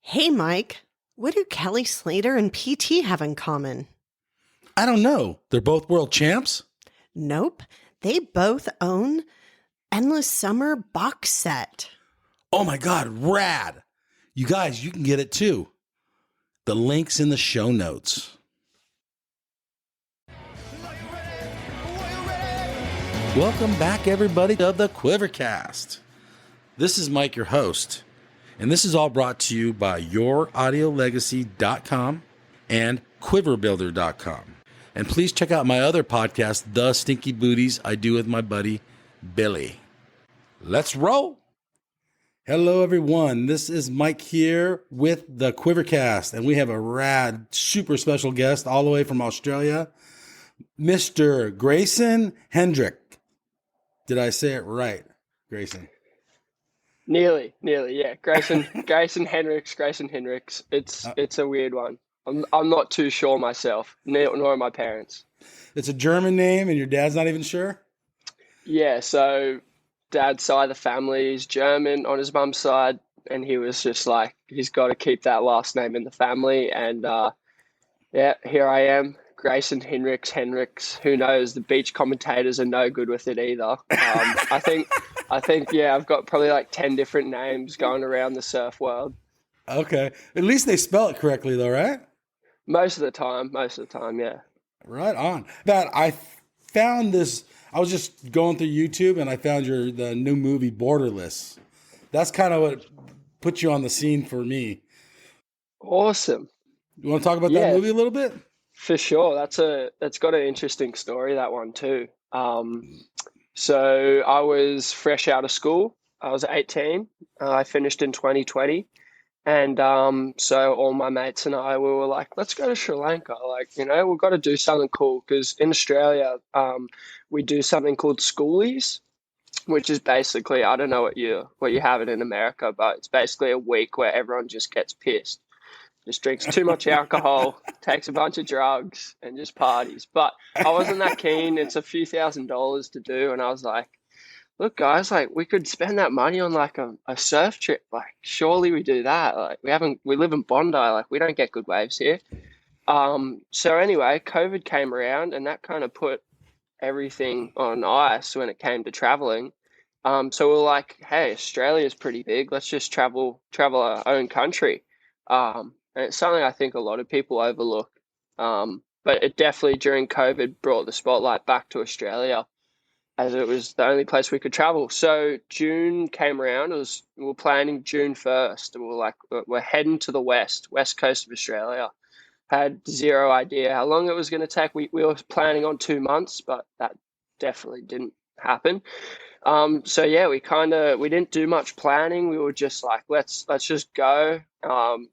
Hey, Mike, what do Kelly Slater and PT have in common? I don't know. They're both world champs? Nope, they both own Endless Summer box set. Oh my God, rad. You guys, you can get it too. The link's in the show notes. Welcome back, everybody, to the QuiverCast. This is Mike, your host, and this is all brought to you by YourAudioLegacy.com and QuiverBuilder.com. And please check out my other podcast, The Stinky Booties, I do with my buddy, Billy. Let's roll. Hello, everyone. This is Mike here with the QuiverCast, and we have a rad, super special guest all the way from Australia, Mr. Grayson Hinrichs. Did I say it right, Grayson? Nearly, yeah. Grayson Hinrichs. It's a weird one. I'm not too sure myself, nor are my parents. It's a German name, and your dad's not even sure? Yeah, so dad's side of the family is German on his mum's side, and he was just like, he's got to keep that last name in the family. And yeah, here I am, Grayson Hinrichs. Who knows? The beach commentators are no good with it either. I think, yeah, I've got probably like 10 different names going around the surf world. Okay. At least they spell it correctly, though, right? Most of the time, yeah. Right on. That I found this. I was just going through YouTube and I found the new movie Borderless. That's kind of what put you on the scene for me. Awesome. You want to talk about that movie a little bit? For sure. That's got an interesting story, that one too. So I was fresh out of school. I was 18. I finished in 2020. And so all my mates and I, we were like, let's go to Sri Lanka. Like, we've got to do something cool because in Australia, we do something called schoolies, which is basically, I don't know what you have it in America, but it's basically a week where everyone just gets pissed, just drinks too much alcohol, takes a bunch of drugs, and just parties. But I wasn't that keen. It's a few $1,000s to do, and I was like, look, guys, like we could spend that money on like a surf trip. Like, surely we do that. Like we live in Bondi. Like we don't get good waves here. So anyway, COVID came around and that kind of put everything on ice when it came to traveling. So we were like, hey, Australia's pretty big. Let's just travel our own country. And it's something I think a lot of people overlook. But it definitely during COVID brought the spotlight back to Australia, as it was the only place we could travel. So June came around. We were planning June 1st. We were like, we're heading to the west coast of Australia. Had zero idea how long it was going to take. We were planning on 2 months, but that definitely didn't happen. So yeah, we didn't do much planning. We were just like, let's just go.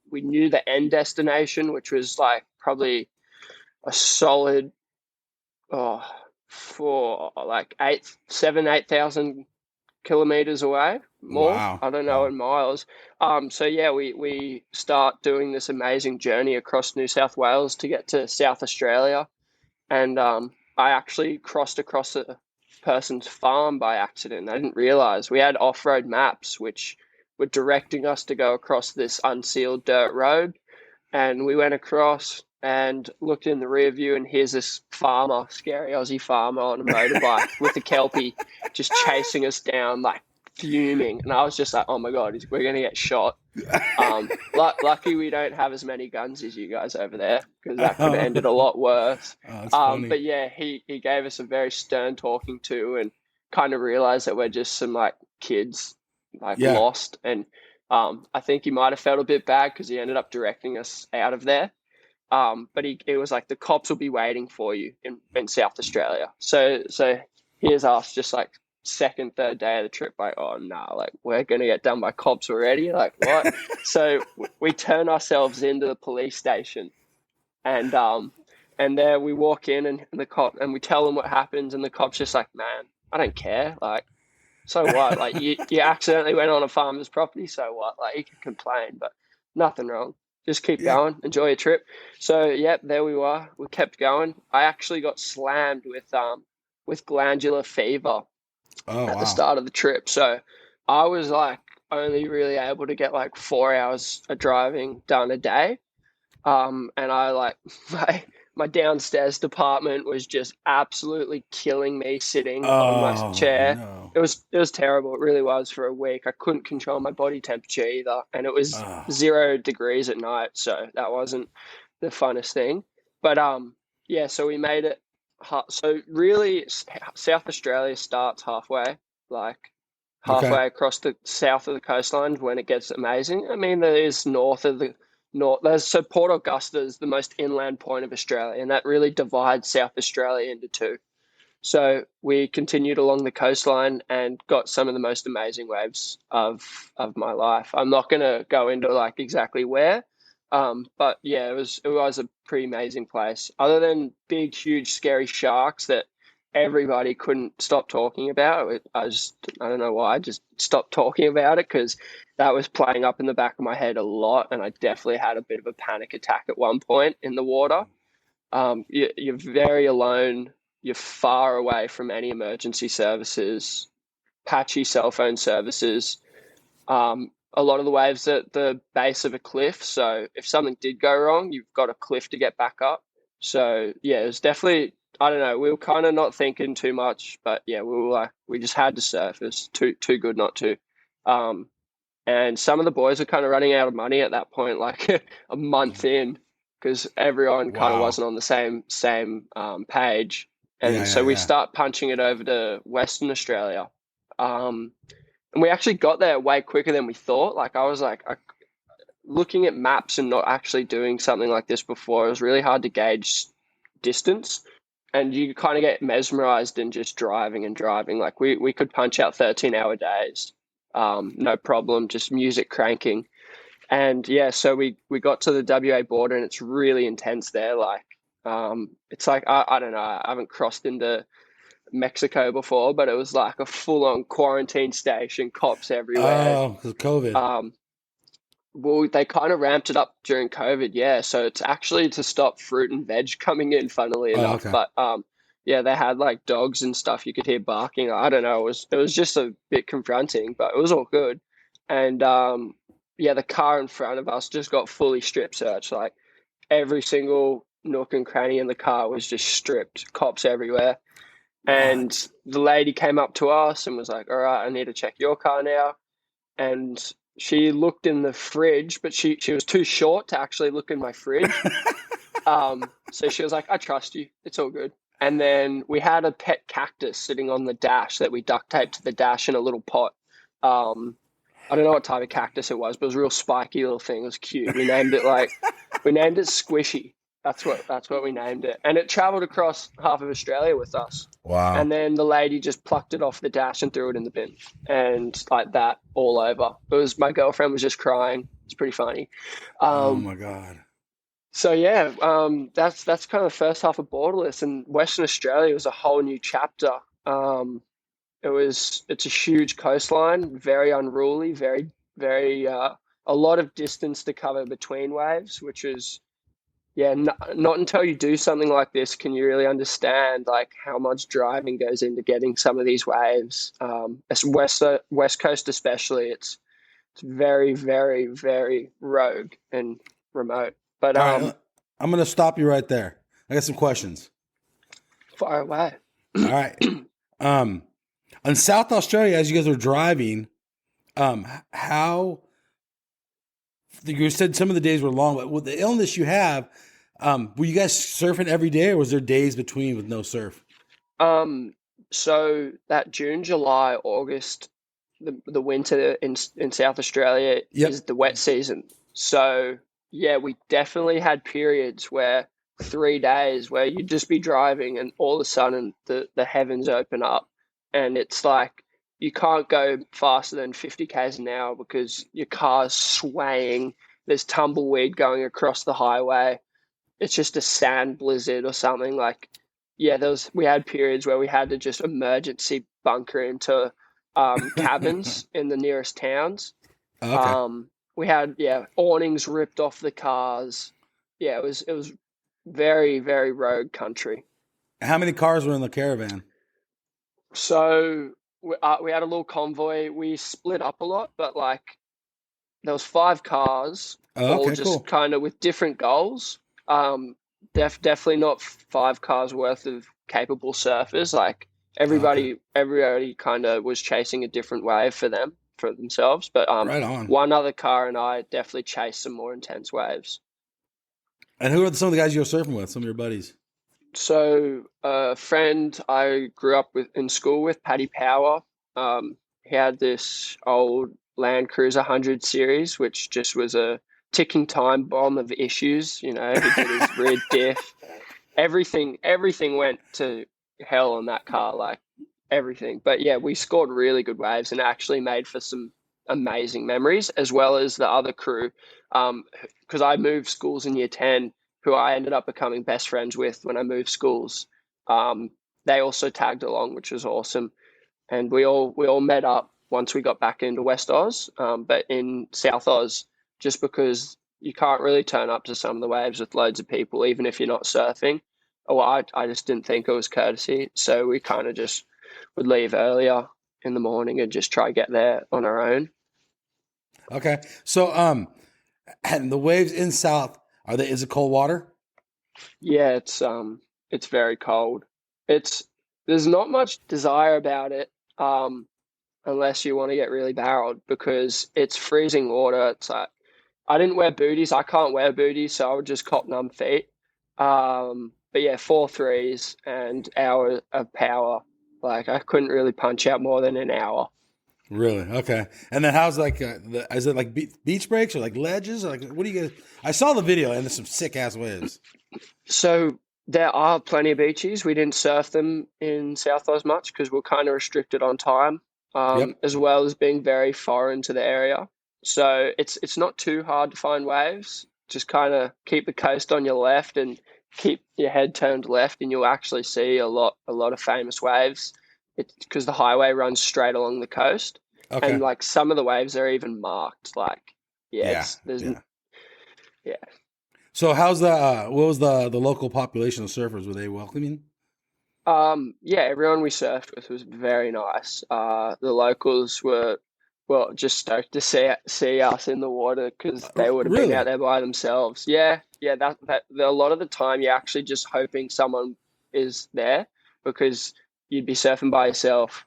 We knew the end destination, which was like probably a solid, for like 8,000 kilometers away, more. Wow. I don't know in miles. So yeah, we start doing this amazing journey across New South Wales to get to South Australia, and I actually crossed across a person's farm by accident. I didn't realize we had off-road maps which were directing us to go across this unsealed dirt road, and we went across and looked in the rear view, and here's this farmer, scary Aussie farmer on a motorbike with a Kelpie just chasing us down, like fuming. And I was just like, oh my God, we're going to get shot. Lucky we don't have as many guns as you guys over there, because that could have ended a lot worse. But yeah, he gave us a very stern talking to and kind of realized that we're just some like kids, lost. And I think he might have felt a bit bad because he ended up directing us out of there. But it was like, the cops will be waiting for you in South Australia. So here's us just like second, third day of the trip, like, oh no, like we're going to get done by cops already. Like what? So we turn ourselves into the police station, and there we walk in and the cop, and we tell them what happens. And the cop's just like, man, I don't care. Like, so what? Like you accidentally went on a farmer's property. So what? Like you can complain, but nothing wrong. Just keep going, enjoy your trip. So, yep, there we were. We kept going. I actually got slammed with glandular fever the start of the trip. So I was like only really able to get like 4 hours of driving done a day. And I like my downstairs department was just absolutely killing me sitting on my Oh chair. no. It was terrible. It really was for a week. I couldn't control my body temperature either, and it was Oh. 0 degrees at night, so that wasn't the funnest thing. But yeah, so we made it. So really, South Australia starts halfway, like Okay. halfway across the south of the coastline when it gets amazing. I mean, there is north of the north. So Port Augusta is the most inland point of Australia, and that really divides South Australia into two. So we continued along the coastline and got some of the most amazing waves of my life. I'm not going to go into like exactly where, but yeah, it was a pretty amazing place. Other than big, huge, scary sharks that everybody couldn't stop talking about, I don't know why, I just stopped talking about it because that was playing up in the back of my head a lot, and I definitely had a bit of a panic attack at one point in the water. You're very alone. You're far away from any emergency services, patchy cell phone services. A lot of the waves at the base of a cliff. So if something did go wrong, you've got a cliff to get back up. So yeah, it was definitely, I don't know, we were kind of not thinking too much, but yeah, we were like, we just had to surf. It was too good not to. Um, and some of the boys were kind of running out of money at that point, like a month in, because everyone kind of Wow. wasn't on the same page. Yeah, And yeah, so we yeah. start punching it over to Western Australia. And we actually got there way quicker than we thought. Like I was like looking at maps and not actually doing something like this before. It was really hard to gauge distance, and you kind of get mesmerized in just driving and driving. Like we could punch out 13-hour days, no problem, just music cranking. And yeah, so we got to the WA border, and it's really intense there. Like it's like I don't know, I haven't crossed into Mexico before, but it was like a full on quarantine station, cops everywhere. Oh, because of COVID. Um, well, they kind of ramped it up during COVID, yeah. So it's actually to stop fruit and veg coming in, funnily Oh, enough. okay. But yeah, they had like dogs and stuff you could hear barking. I don't know. It was just a bit confronting, but it was all good. And yeah, the car in front of us just got fully strip searched. Like every single nook and cranny in the car was just stripped. Cops everywhere. And What? the lady came up to us and was like, "All right, I need to check your car now." And she looked in the fridge, but she was too short to actually look in my fridge. So she was like, "I trust you. It's all good." And then we had a pet cactus sitting on the dash that we duct taped to the dash in a little pot. I don't know what type of cactus it was, but it was a real spiky little thing. It was cute. We named it Squishy. That's what we named it. And it traveled across half of Australia with us. Wow. And then the lady just plucked it off the dash and threw it in the bin. And like that all over. My girlfriend was just crying. It's pretty funny. Oh Um, my God. so yeah, that's kind of the first half of Borderless, and Western Australia was a whole new chapter. Um, it's a huge coastline, very unruly, very a lot of distance to cover between waves, which is yeah, not until you do something like this can you really understand like how much driving goes into getting some of these waves. As West Coast especially, it's very very rogue and remote. But All right. I'm going to stop you right there. I got some questions. far away. All right. Um, on South Australia, as you guys were driving, how you said some of the days were long, but with the illness you have, were you guys surfing every day, or was there days between with no surf? So that June, July, August, the winter in South Australia Yep. is the wet season. So yeah, we definitely had periods where 3 days where you'd just be driving and all of a sudden the heavens open up, and it's like you can't go faster than 50 k's an hour because your car's swaying. There's tumbleweed going across the highway. It's just a sand blizzard or something. Like yeah, we had periods where we had to just emergency bunker into cabins in the nearest towns. Okay. We had yeah, awnings ripped off the cars. Yeah, it was very very rogue country. How many cars were in the caravan? So we had a little convoy. We split up a lot, but like there was 5 cars, Oh, all okay, just cool. kind of with different goals. Um, definitely not 5 cars worth of capable surfers. Like Okay, everybody kind of was chasing a different wave for themselves. But right on. one other car and I definitely chased some more intense waves. And who are some of the guys you were surfing with? Some of your buddies? So a friend I grew up with in school with, Paddy Power, he had this old Land Cruiser 100 series, which just was a ticking time bomb of issues. You know, he did his rear diff. Everything went to hell on that car, like everything. But yeah, we scored really good waves and actually made for some amazing memories, as well as the other crew. Because I moved schools in year 10, who I ended up becoming best friends with when I moved schools. Um, they also tagged along, which was awesome. And we all met up once we got back into West Oz, but in South Oz, just because you can't really turn up to some of the waves with loads of people, even if you're not surfing. Oh, I just didn't think it was courtesy, so we kind of just would leave earlier in the morning and just try get there on our own. Okay, so and the waves in South is it cold water? Yeah, it's very cold. It's There's not much desire about it, unless you want to get really barreled because it's freezing water. It's like I didn't wear booties. I can't wear booties, so I would just cop numb feet. But yeah, 4 threes and hour of power. Like I couldn't really punch out more than an hour. Really? Okay. And then how's like is it like beach breaks or like ledges or like what do you get? I saw the video and there's some sick ass waves. So there are plenty of beaches. We didn't surf them in South Oz much because we're kind of restricted on time, Yep. as well as being very foreign to the area. So it's not too hard to find waves. Just kind of keep the coast on your left and keep your head turned left, and you'll actually see a lot of famous waves. It's because the highway runs straight along the coast, and Okay. like some of the waves are even marked. Like yeah, Yeah. it's there's Yeah. yeah. So how's the what was the local population of surfers? Were they welcoming? Yeah, everyone we surfed with was very nice. The locals were, well, just stoked to see us in the water because they would have been out Really? there by themselves. Yeah, yeah. A lot of the time you're actually just hoping someone is there because you'd be surfing by yourself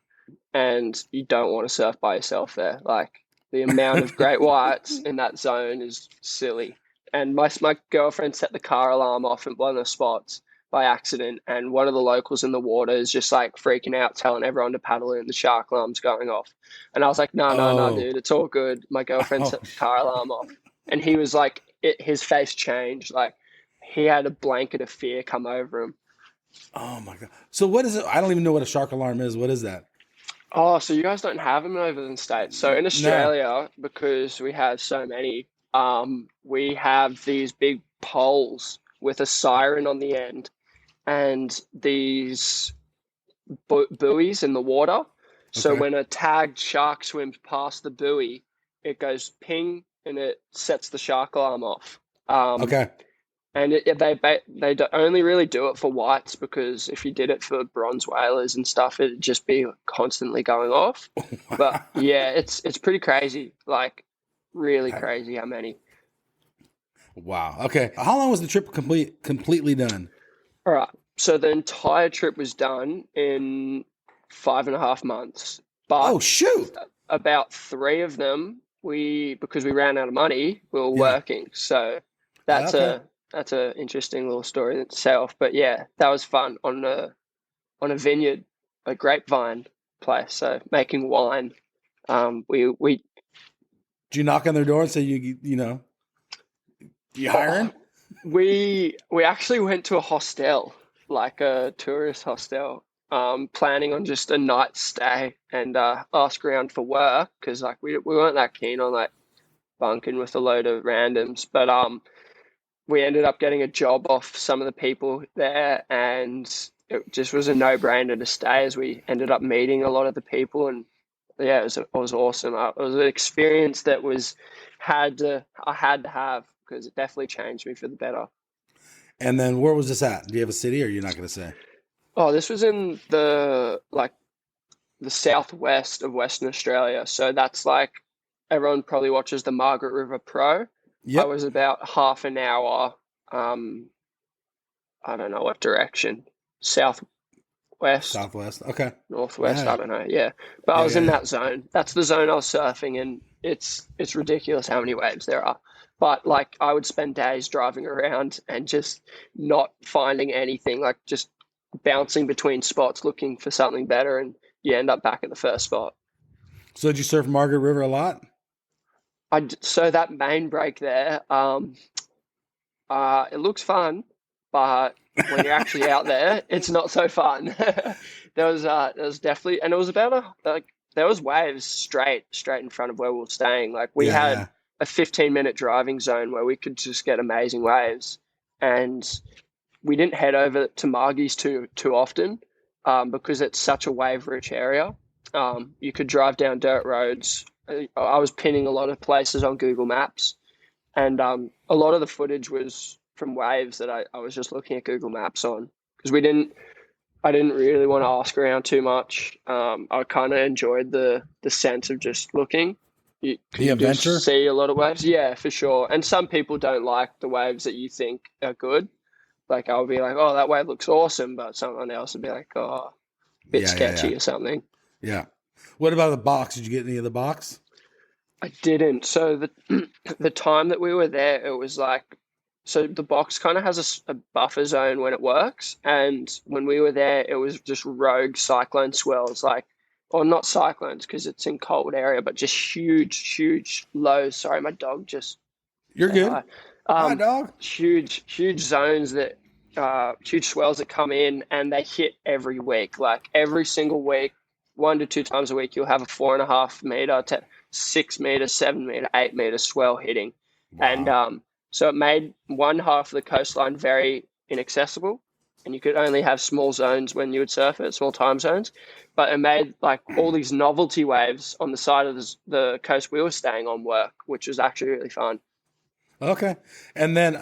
and you don't want to surf by yourself there. Like the amount of great whites in that zone is silly. And my girlfriend set the car alarm off in one of the spots by accident, and one of the locals in the water is just like freaking out, telling everyone to paddle in. The shark alarm's going off, and I was like, "No, no, no, Oh. dude, it's all good." My girlfriend Oh. set the car alarm off, and he was like, his face changed, like he had a blanket of fear come over him. Oh my god. So what is it? I don't even know what a shark alarm is. What is that? Oh, so you guys don't have them over in the States. So in No. Australia, because we have so many, we have these big poles with a siren on the end and these buoys in the water. So Okay. when a tagged shark swims past the buoy, it goes ping and it sets the shark alarm off. Um, Okay. and they only really do it for whites because if you did it for bronze whalers and stuff, it'd just be constantly going off. But yeah, it's pretty crazy, like really crazy how many. Wow. Okay. How long was the trip completely done? All right, so the entire trip was done in 5.5 months, Oh but shoot. about 3 of them because we ran out of money, we were Yeah. working. So that's Okay. a interesting little story in itself. But yeah, that was fun on a vineyard, a grapevine place. So making wine. We Did you knock on their door and say you know you oh, hiring? we actually went to a hostel, like a tourist hostel, planning on just a night stay and ask around for work because like we weren't that keen on like bunking with a load of randoms, but we ended up getting a job off some of the people there, and it just was a no-brainer to stay as we ended up meeting a lot of the people, and yeah, it was awesome. It was an experience that I had to have because it definitely changed me for the better. And then where was this at? Do you have a city or you're not going to say? Oh, this was in the like the southwest of Western Australia. So that's like everyone probably watches the Margaret River Pro. I Yep. was about half an hour. I don't know what direction. Southwest, Southwest. Okay. northwest. Yeah. I don't know. Yeah, but I Yeah. was Yeah. in Yeah. that zone. That's the zone I was surfing in. It's ridiculous how many waves there are. But like I would spend days driving around and just not finding anything. Like just bouncing between spots looking for something better, and you end up back at the first spot. So did you surf Margaret River a lot? So that main break there, it looks fun, but when you're actually out there, it's not so fun. There was definitely, and it was about there was waves straight in front of where we were staying. Like we Yeah. had Yeah. a 15-minute driving zone where we could just get amazing waves, and we didn't head over to Margie's too often, because it's such a wave-rich area. You could drive down dirt roads. I was pinning a lot of places on Google Maps, and a lot of the footage was from waves that I was just looking at Google Maps on, because I didn't really want to ask around too much. I kind of enjoyed the sense of just looking. You The do adventure? see a lot of waves, yeah, for sure. And some people don't like the waves that you think are good. Like I'll be like, oh, that wave looks awesome, but someone else would be like, oh, a bit Yeah. sketchy or something. Yeah. What about the box? Did you get any of the box? I didn't. So the time that we were there, it was like, so the box kind of has a buffer zone when it works, and when we were there, it was just rogue cyclone swells, like, or not cyclones because it's in cold area, but just huge lows. Sorry, my dog just You're said good. hi. Hi, dog. Huge zones that, huge swells that come in, and they hit every week, like every single week, 1 to 2 times a week, you'll have a 4.5 meter to 6 meter, 7 meter, 8 meter swell hitting. Wow. And so it made one half of the coastline very inaccessible, and you could only have small zones when you would surf it, small time zones. But it made like all these novelty waves on the side of the coast we were staying on work, which was actually really fun. Okay. And then,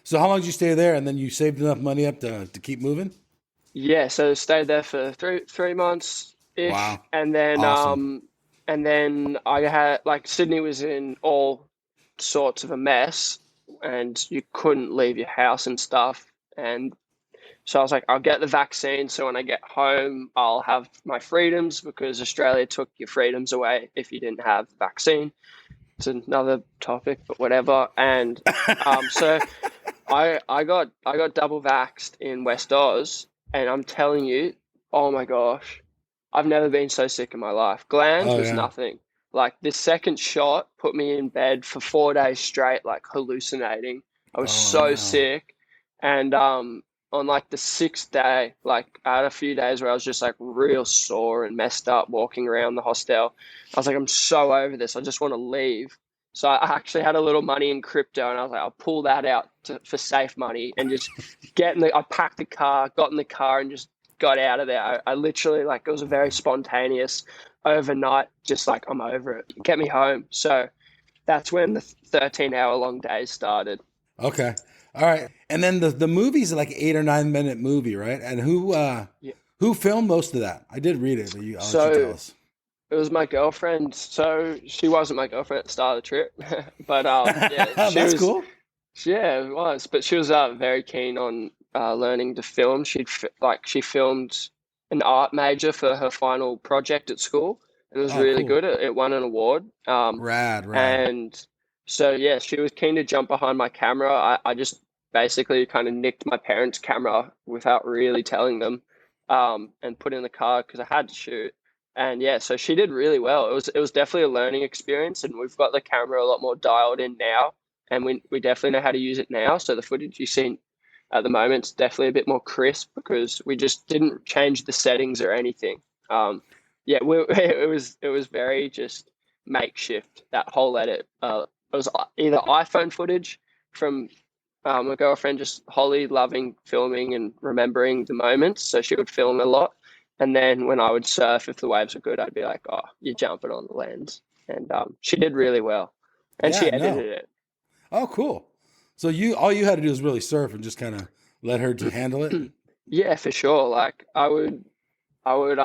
so how long did you stay there? And then you saved enough money up to keep moving? Yeah, so stayed there for three months ish, Wow. Awesome. and then I had like Sydney was in all sorts of a mess, and you couldn't leave your house and stuff. And so I was like, I'll get the vaccine, so when I get home, I'll have my freedoms, because Australia took your freedoms away if you didn't have the vaccine. It's another topic, but whatever. And so I got double vaxxed in West Oz, and I'm telling you, oh my gosh, I've never been so sick in my life. Glands Oh, was yeah. nothing. Like this second shot put me in bed for 4 days straight, like hallucinating. I was Oh, so no. sick, and on like the sixth day, like I had a few days where I was just like real sore and messed up walking around the hostel. I was like, I'm so over this. I just want to leave. So I actually had a little money in crypto, and I was like, I'll pull that out for safe money and just I packed the car, got in the car, and just got out of there. I literally, like, it was a very spontaneous overnight, just like, I'm over it. Get me home. So that's when the 13-hour long days started. Okay. All right. And then the movie's like 8 or 9 minute movie, right? And Yeah. who filmed most of that? I did read it, but I'll let you tell So us. it was my girlfriend. So she wasn't my girlfriend at the start of the trip, but yeah, That's cool. yeah, it was. But she was very keen on learning to film. She filmed an art major for her final project at school, and it was Oh, really cool. good. It won an award. Rad. And so yeah, she was keen to jump behind my camera. I just basically kind of nicked my parents' camera without really telling them, and put it in the car because I had to shoot. And yeah, so she did really well. It was definitely a learning experience, and we've got the camera a lot more dialed in now, and we definitely know how to use it now. So the footage you see at the moment is definitely a bit more crisp because we just didn't change the settings or anything. Yeah, it was very just makeshift, that whole edit. It was either iPhone footage from my girlfriend, just Holly, loving filming and remembering the moments, so she would film a lot. And then when I would surf, if the waves were good, I'd be like, "Oh, you're jumping on the lens." And she did really well, and Yeah, she no. edited it. Oh, cool. So all you had to do was really surf and just kind of let her to handle it. Yeah, for sure. Like I would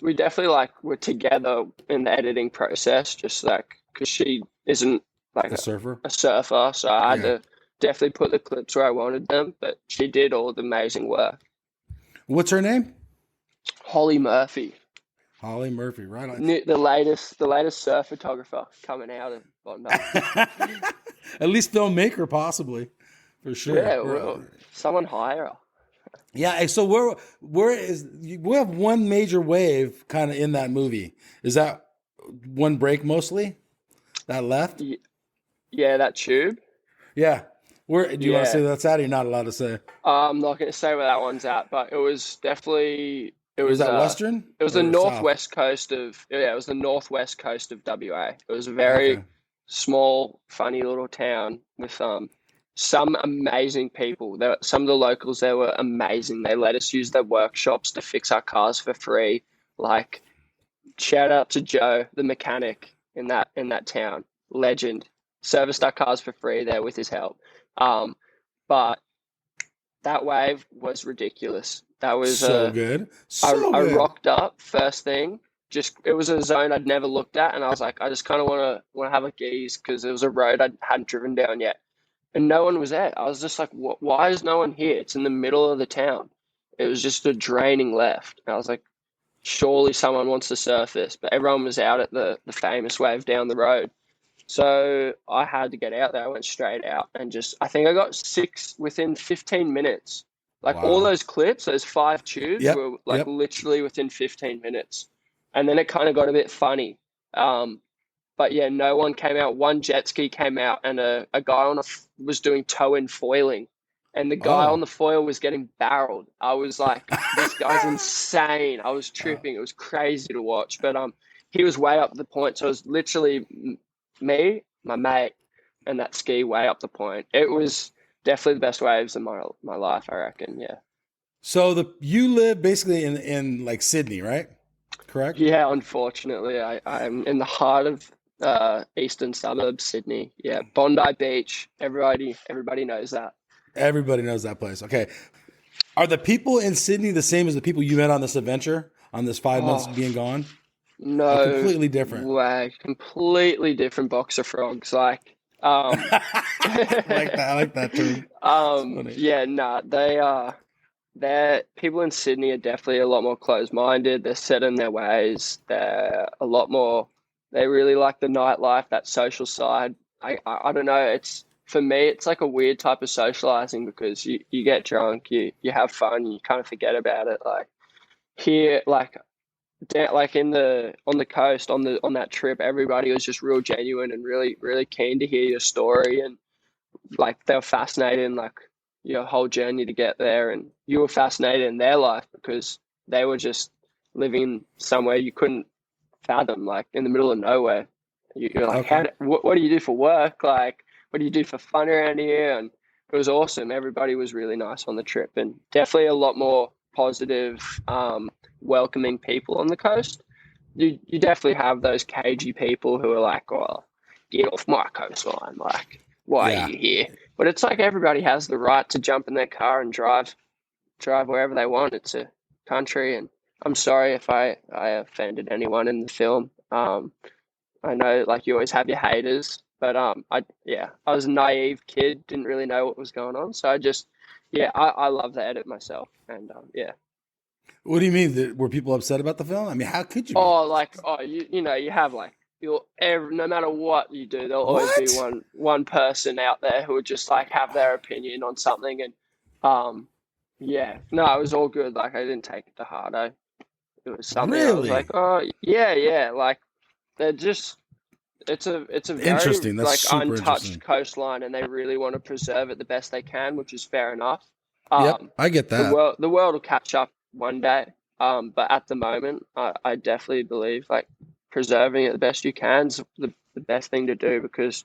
we definitely like were together in the editing process, just like because she isn't like A surfer. a surfer, so I had Yeah. to definitely put the clips where I wanted them. But she did all the amazing work. What's her name? Holly Murphy, Holly Murphy. Right on. the latest surf photographer coming out of Bondi. At least filmmaker, possibly, for sure. Yeah, well, someone hire her. Yeah. So we have one major wave kind of in that movie. Is that one break mostly that left? Yeah, that tube. Yeah. Where do you want to Yeah. say that's at? Or you're not allowed to say. I'm not going to say where that one's at, but it was definitely Was that Western? it was the or south? northwest coast of it was the northwest coast of WA. It was a very Okay. small, funny little town with some amazing people. Some of the locals there were amazing. They let us use their workshops to fix our cars for free. Like, shout out to Joe, the mechanic in that town, legend. Serviced our cars for free there with his help. But that wave was ridiculous. That was So good. I So good. rocked up first thing. Just it was a zone I'd never looked at, and I was like, I just kind of want to have a gaze because it was a road I hadn't driven down yet, and no one was there. I was just like, why is no one here? It's in the middle of the town. It was just a draining left. And I was like, surely someone wants to surf this, but everyone was out at the famous wave down the road. So I had to get out there. I went straight out and I think I got 6 within 15 minutes. Like all Wow. those clips, those 5 tubes Yep, were like yep. literally within 15 minutes. And then it kind of got a bit funny. But yeah, no one came out. One jet ski came out and a guy was doing toe-in foiling. And the guy on Oh. the foil was getting barreled. I was like, this guy's insane. I was tripping. It was crazy to watch. But he was way up the point. So it was literally me, my mate, and that ski way up the point. It was definitely the best waves in my life, I reckon. Yeah. So you live basically in like Sydney, right? Correct? Yeah, unfortunately, I'm in the heart of eastern suburbs, Sydney. Yeah, Bondi Beach. Everybody knows that. Everybody knows that place. Okay. Are the people in Sydney the same as the people you met on this adventure, on this 5 months Oh, being gone? no Completely different. way. Completely different box of frogs. Like, I like that term. Funny. yeah, nah, they're people in Sydney are definitely a lot more closed-minded. They're set in their ways. They're a lot more. They really like the nightlife, that social side. I don't know. It's for me. It's like a weird type of socializing because you get drunk, you have fun, you kind of forget about it. Like here, like on the coast on that trip, everybody was just real genuine and really keen to hear your story, and like they were fascinated in like your whole journey to get there, and you were fascinated in their life because they were just living somewhere you couldn't fathom, like in the middle of nowhere. You're like, Okay. what do you do for work? Like, what do you do for fun around here? And it was awesome. Everybody was really nice on the trip, and definitely a lot more positive, welcoming people on the coast. You definitely have those cagey people who are like, "Oh, get off my coastline!" Like, why Yeah. are you here? But it's like everybody has the right to jump in their car and drive wherever they want. It's a country, and I'm sorry if I offended anyone in the film. I know like you always have your haters, but I was a naive kid, didn't really know what was going on, so I love the edit myself, and yeah. What do you mean? Were people upset about the film? I mean, how could you be? You know, you have like no matter what you do, there'll always be What? one person out there who would just like have their opinion on something, and yeah, no, it was all good. Like I didn't take it to heart. It was something I was Really? like, oh yeah, like they're just it's a very Interesting. That's like super untouched interesting. coastline, and they really want to preserve it the best they can, which is fair enough. Yep, I get that. The world will catch up one day. But at the moment, I definitely believe like preserving it the best you can is the best thing to do because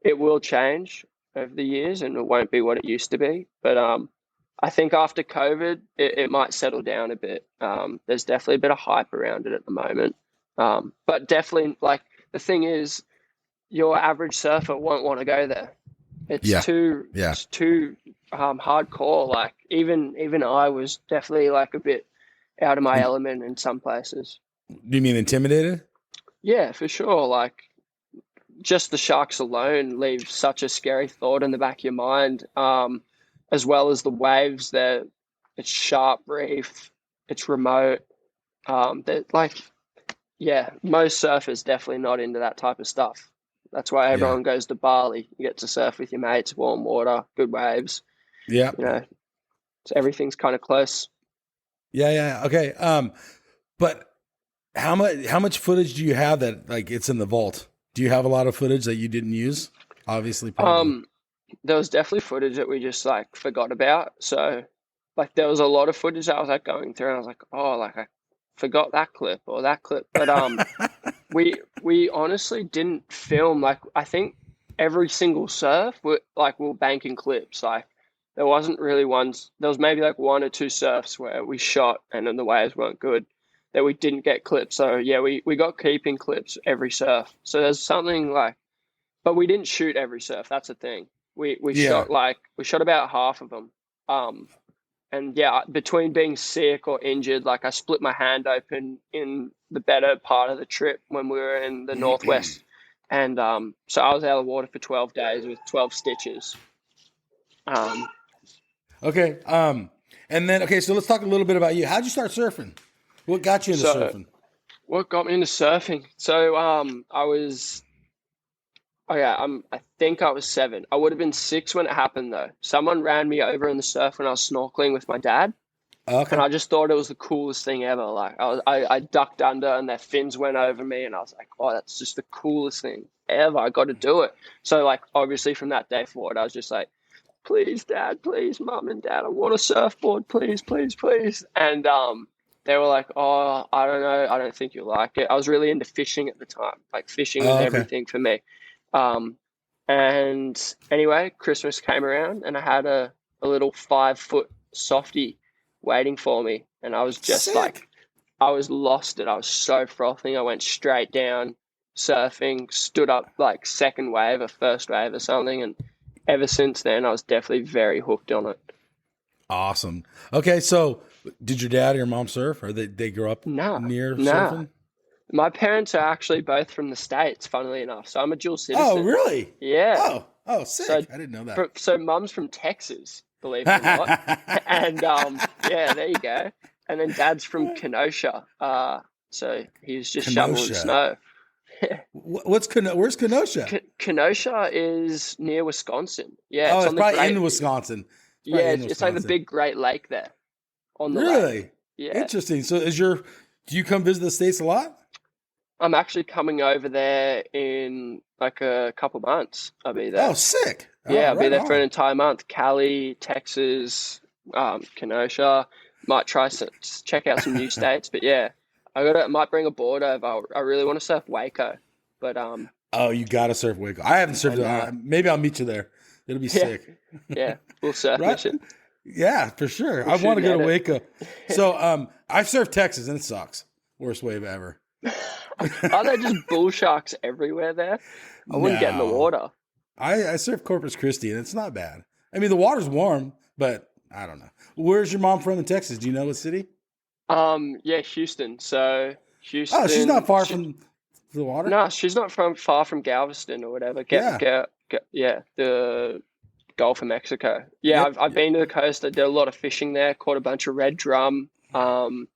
it will change over the years and it won't be what it used to be. But I think after COVID, it might settle down a bit. There's definitely a bit of hype around it at the moment. But definitely, like the thing is, your average surfer won't want to go there. It's Yeah. too Yeah. it's too hardcore. Like even I was definitely like a bit out of my element in some places. Do you mean intimidated? Yeah, for sure. Like just the sharks alone leave such a scary thought in the back of your mind, as well as the waves. That it's sharp reef, it's remote. That like, yeah, most surfers definitely not into that type of stuff. That's why Yeah. everyone goes to Bali. You get to surf with your mates, warm water, good waves. Yeah. You know, so everything's kind of close. Yeah. Okay. But how much footage do you have that like it's in the vault? Do you have a lot of footage that you didn't use? Obviously, probably. There was definitely footage that we just like forgot about. So like there was a lot of footage that I was like going through and I was like, oh, like I forgot that clip or that clip. But we honestly didn't film. Like I think every single surf we were banking clips. Like there wasn't really ones. There was maybe like one or two surfs where we shot and then the waves weren't good that we didn't get clips. So yeah, we got keeping clips every surf. So there's something like, but we didn't shoot every surf. That's the thing. We Yeah. shot about half of them. And yeah, between being sick or injured, like I split my hand open in the better part of the trip when we were in the Northwest. And so I was out of the water for 12 days with 12 stitches. Okay. And then so let's talk a little bit about you. How'd you start surfing? What got you into surfing? What got me into surfing? So I think I was 7. I would have been 6 when it happened though. Someone ran me over in the surf when I was snorkeling with my dad. Okay. And I just thought it was the coolest thing ever. Like I ducked under and their fins went over me and I was like, oh, that's just the coolest thing ever. I got to do it. So like, obviously from that day forward, I was just like, please, Dad, please, Mum and Dad, I want a surfboard, please, please, please. And they were like, oh, I don't know. I don't think you'll like it. I was really into fishing at the time. Like fishing was everything for me. And anyway, Christmas came around and I had a little 5-foot softie waiting for me. And I was just Sick. like, I was lost it. I was so frothing. I went straight down surfing, stood up like second wave or first wave or something. And ever since then, I was definitely very hooked on it. Awesome. Okay. So did your dad or your mom surf or they grow up near surfing? My parents are actually both from the States, funnily enough. So I'm a dual citizen. Oh, really? Yeah. Oh, sick. So, I didn't know that. So Mum's from Texas, believe it or not. And yeah, there you go. And then Dad's from Kenosha. So he's just shoveling snow. Where's Kenosha? Kenosha is near Wisconsin. Yeah, it's probably in Wisconsin. It's like the big Great Lake there. On the really? lake. Yeah. Interesting. So do you come visit the States a lot? I'm actually coming over there in like a couple months. I'll be there. Oh, sick. Yeah, I'll be there for an entire month. Cali, Texas, Kenosha. Might try check out some new states. But yeah, might bring a board over. I really want to surf Waco. But oh, you got to surf Waco. I haven't surfed it. Maybe I'll meet you there. It'll be sick. Yeah, we'll surf mission. Yeah, for sure. I want to go to Waco. So I've surfed Texas and it sucks. Worst wave ever. Are there just bull sharks everywhere there? I wouldn't get in the water. I surf Corpus Christi and it's not bad. I mean, the water's warm, but I don't know. Where's your mom from in Texas? Do you know what city? Yeah, Houston. So Houston. Oh, she's not far from the water? No, she's not far from Galveston or whatever. The Gulf of Mexico. Yeah, Yep. I've been to the coast. I did a lot of fishing there. Caught a bunch of red drum, the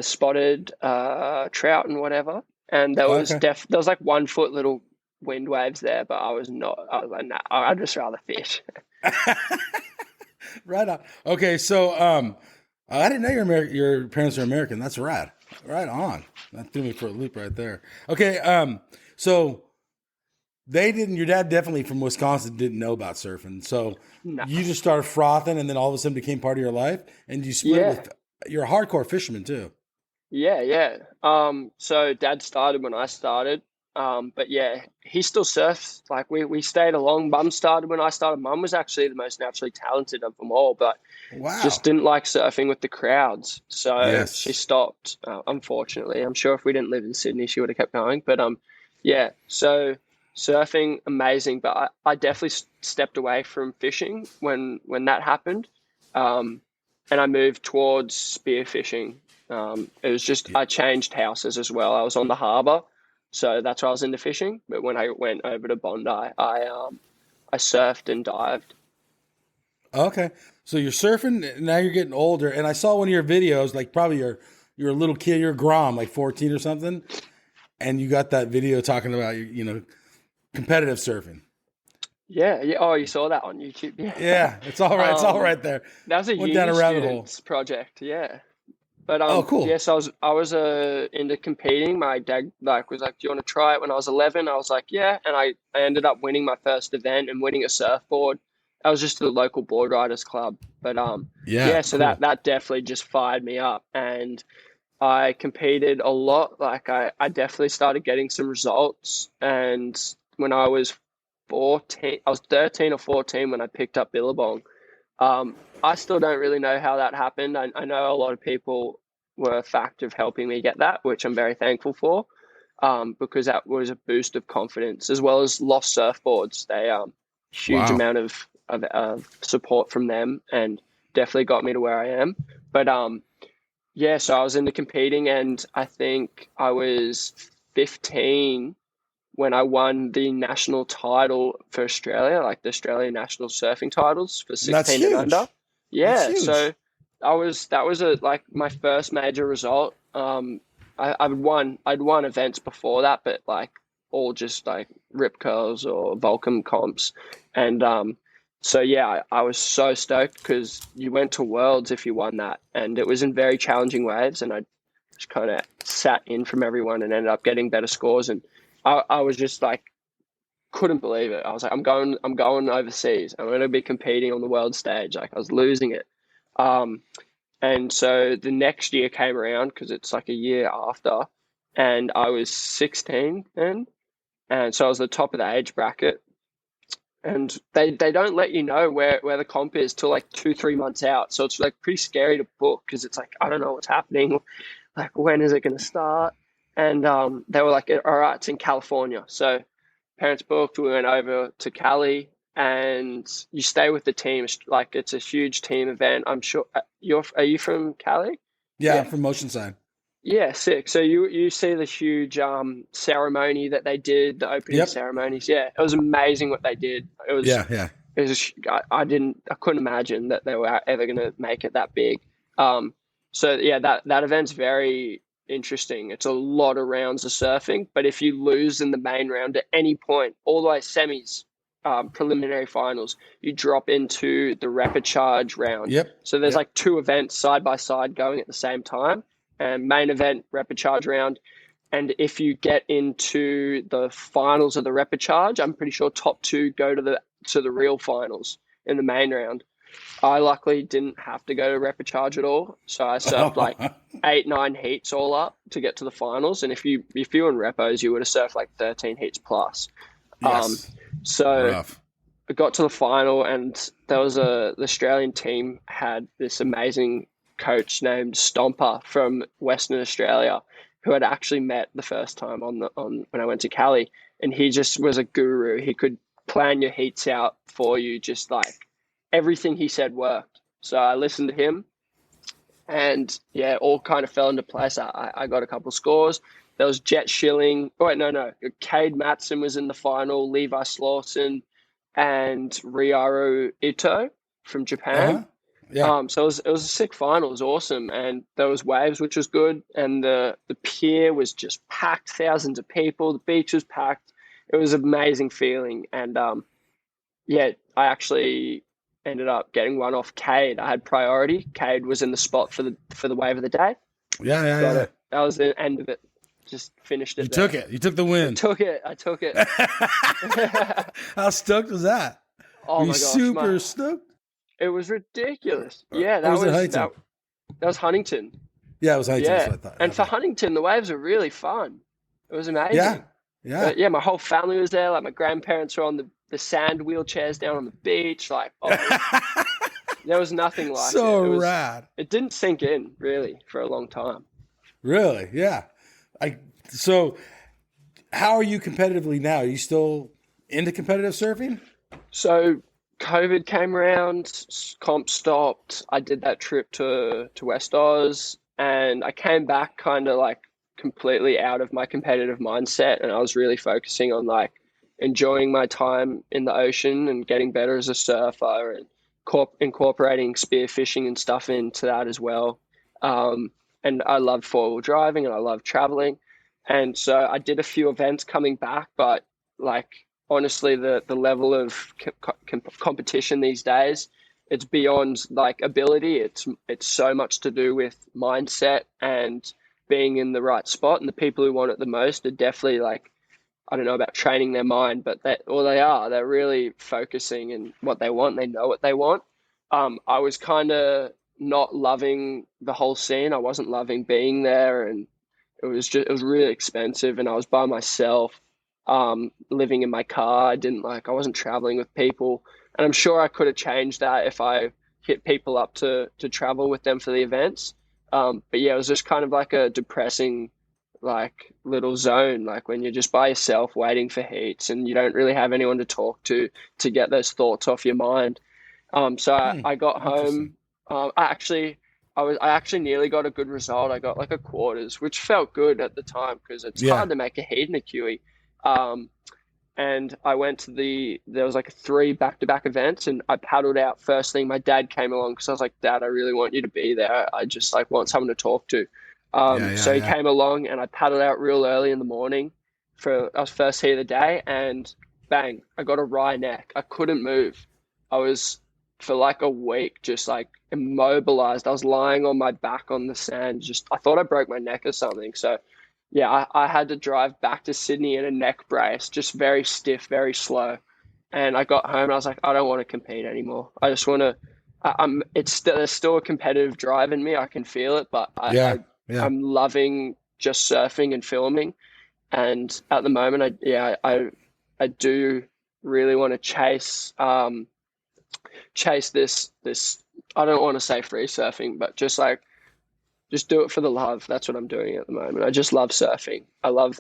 spotted trout and whatever. And there was there was like 1 foot little wind waves there, but I was like, nah, I'd just rather fish. Right on. Okay, so I didn't know your parents are American. That's rad. Right on. That threw me for a loop right there. Okay, so your dad definitely from Wisconsin didn't know about surfing. So you just started frothing and then all of a sudden became part of your life and you split with, you're a hardcore fisherman too. Yeah. So Dad started when I started. But yeah, he still surfs. Like we stayed along. Mum started when I started. Mum was actually the most naturally talented of them all, but just didn't like surfing with the crowds. So she stopped, unfortunately. I'm sure if we didn't live in Sydney, she would have kept going. But yeah, so surfing, amazing. But I definitely stepped away from fishing when that happened. and I moved towards spearfishing. It was just I changed houses as well. I was on the harbour, so that's why I was into fishing. But when I went over to Bondi, I surfed and dived. Okay. So you're surfing, now you're getting older. And I saw one of your videos, like probably you're a little kid, you're Grom, like 14 or something. And you got that video talking about, competitive surfing. Yeah, yeah. Oh, you saw that on YouTube? Yeah. Yeah, it's all right. It's all right there. That was a Went down uni a rabbit hole. student's project. Yeah. But Oh, cool. yes, I was into competing. My dad was like, "Do you want to try it?" When I was 11, I was like, "Yeah," and I ended up winning my first event and winning a surfboard. I was just to the local board riders club, but Yeah, so cool. that definitely just fired me up, and I competed a lot. Like I definitely started getting some results, and when I was 14, I was 13 or 14 when I picked up Billabong. I still don't really know how that happened. I know a lot of people were a factor of helping me get that, which I'm very thankful for, because that was a boost of confidence, as well as lost surfboards. They huge Wow. amount of support from them, and definitely got me to where I am. But yeah, so I was into competing, and I think I was 15 when I won the national title for Australia, like the Australian national surfing titles for That's 16 and under. huge. That's Yeah, huge. so that was like my first major result. I'd won events before that, but like all just like rip curls or Vulcan comps, and so yeah, I was so stoked because you went to Worlds if you won that, and it was in very challenging waves, and I just kind of sat in from everyone and ended up getting better scores, and I was just like couldn't believe it. I was like, I'm going overseas. I'm going to be competing on the world stage. Like I was losing it. Um, and so the next year came around because it's like a year after, and I was 16 then, and so I was the top of the age bracket. And they don't let you know where the comp is till like 2-3 months out. So it's like pretty scary to book because it's like I don't know what's happening. Like when is it going to start? And they were like, all right, it's in California. So parents booked. We went over to Cali, and you stay with the team. Like it's a huge team event. I'm sure are you from Cali? Yeah, I'm Yeah. from Oceanside. Yeah, sick. So you see the huge ceremony that they did, the opening Yep. ceremonies. Yeah, it was amazing what they did. Yeah, yeah. It was I couldn't imagine that they were ever going to make it that big. So yeah, that event's very interesting. It's a lot of rounds of surfing, but if you lose in the main round at any point, all the way semis, preliminary finals, you drop into the repechage round. Yep. So there's Yep. like two events side by side going at the same time, and main event repechage round. And if you get into the finals of the repechage, I'm pretty sure top two go to the real finals in the main round. I luckily didn't have to go to repechage at all, so I surfed like 8-9 heats all up to get to the finals. And if you were in repos, you would have surfed like 13 heats plus. Yes. So Rough. I got to the final, and the Australian team had this amazing coach named Stomper from Western Australia, who had actually met the first time on when I went to Cali, and he just was a guru. He could plan your heats out for you, just like everything he said worked. So I listened to him, and yeah, all kind of fell into place. I got a couple scores. There was Jet Schilling. Oh, wait, no. Cade Matson was in the final, Levi Slauson, and Ryaru Ito from Japan. Yeah. So it was a sick final. It was awesome, and there was waves, which was good, and the pier was just packed, thousands of people. The beach was packed. It was an amazing feeling, and yeah, I actually ended up getting one off Cade. I had priority. Cade was in the spot for the wave of the day. Yeah, yeah, Got yeah. it. That was the end of it. Just finished You it took there. it. You took the win. I took it. How stoked was that? Oh Were my you gosh, super stoked? it was ridiculous. Yeah, Or was it Huntington? that was Huntington. Yeah, it was Huntington. Yeah, That's what I thought. and for Huntington, the waves were really fun. It was amazing. Yeah. Yeah. But yeah, my whole family was there. Like my grandparents were on the sand wheelchairs down on the beach. Like there was nothing like So it. rad. It didn't sink in really for a long time. Really? Yeah. So how are you competitively now? Are you still into competitive surfing? So COVID came around, comp stopped. I did that trip to West Oz, and I came back kind of like completely out of my competitive mindset, and I was really focusing on like enjoying my time in the ocean and getting better as a surfer and incorporating spearfishing and stuff into that as well. Um, and I love four-wheel driving and I love traveling, and so I did a few events coming back, but like honestly, the level of competition these days, it's beyond like ability. It's so much to do with mindset and being in the right spot. And the people who want it the most are definitely like, I don't know about training their mind, but they're really focusing in what they want. They know what they want. I was kind of not loving the whole scene. I wasn't loving being there, and it was really expensive, and I was by myself, living in my car. I wasn't traveling with people, and I'm sure I could have changed that if I hit people up to travel with them for the events. But yeah, it was just kind of like a depressing like little zone, like when you're just by yourself waiting for heats and you don't really have anyone to talk to get those thoughts off your mind. So I got Interesting. home. I actually nearly got a good result. I got like a quarters, which felt good at the time because it's Yeah. hard to make a heat in a QE. Um, and I went to there was like three back-to-back events, and I paddled out first thing. My dad came along because I was like, Dad, I really want you to be there. I just like want someone to talk to. Yeah. Yeah. So he Yeah. came along, and I paddled out real early in the morning for our first heat of the day, and bang, I got a wry neck. I couldn't move. I was for like a week just like immobilized. I was lying on my back on the sand. Just I thought I broke my neck or something. So yeah, I had to drive back to Sydney in a neck brace, just very stiff, very slow. And I got home and I was like, I don't want to compete anymore. I just want to. There's still a competitive drive in me. I can feel it, but Yeah. Yeah. I'm loving just surfing and filming. And at the moment, I do really want to chase this. I don't want to say free surfing, but just do it for the love. That's what I'm doing at the moment. I just love surfing. I love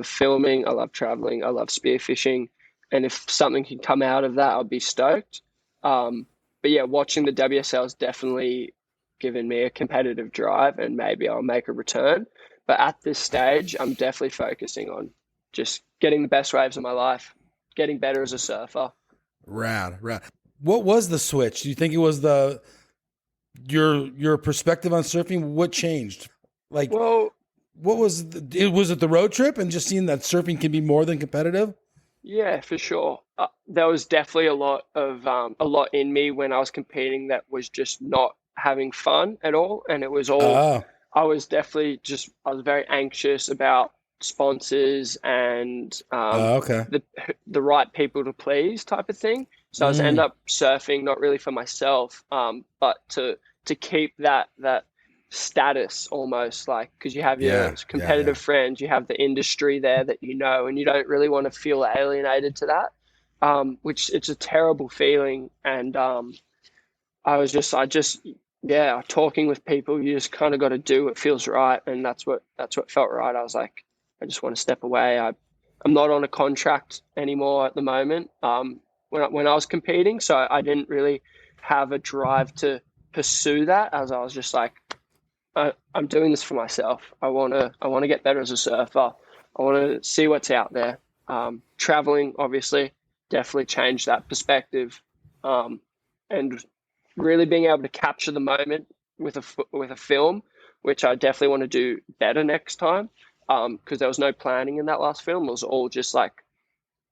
filming. I love traveling. I love spearfishing. And if something can come out of that, I'll be stoked. But yeah, watching the WSL has definitely given me a competitive drive, and maybe I'll make a return. But at this stage, I'm definitely focusing on just getting the best waves of my life, getting better as a surfer. Rad. Rad. What was the switch? Do you think it was your perspective on surfing? What changed? Like, Well, what was it the road trip and just seeing that surfing can be more than competitive? yeah, for sure. There was definitely a lot in me when I was competing that was just not having fun at all, and it was all. Oh. I was very anxious about sponsors and Okay. the right people to please type of thing. So I was end Mm. up surfing not really for myself, but to keep that status almost like because you have your Yeah. Yeah. Yeah. competitive friends, you have the industry there that you know, and you don't really want to feel alienated to that, which it's a terrible feeling. And I just, yeah, talking with people, you just kind of got to do what feels right, and that's what felt right. I was like, I just want to step away. I'm not on a contract anymore at the moment. When I was competing, so I didn't really have a drive to pursue that, as I was just like, I'm doing this for myself. I want to get better as a surfer. I want to see what's out there. Traveling, obviously, definitely changed that perspective. And really being able to capture the moment with a film, which I definitely want to do better next time. Because there was no planning in that last film. It was all just like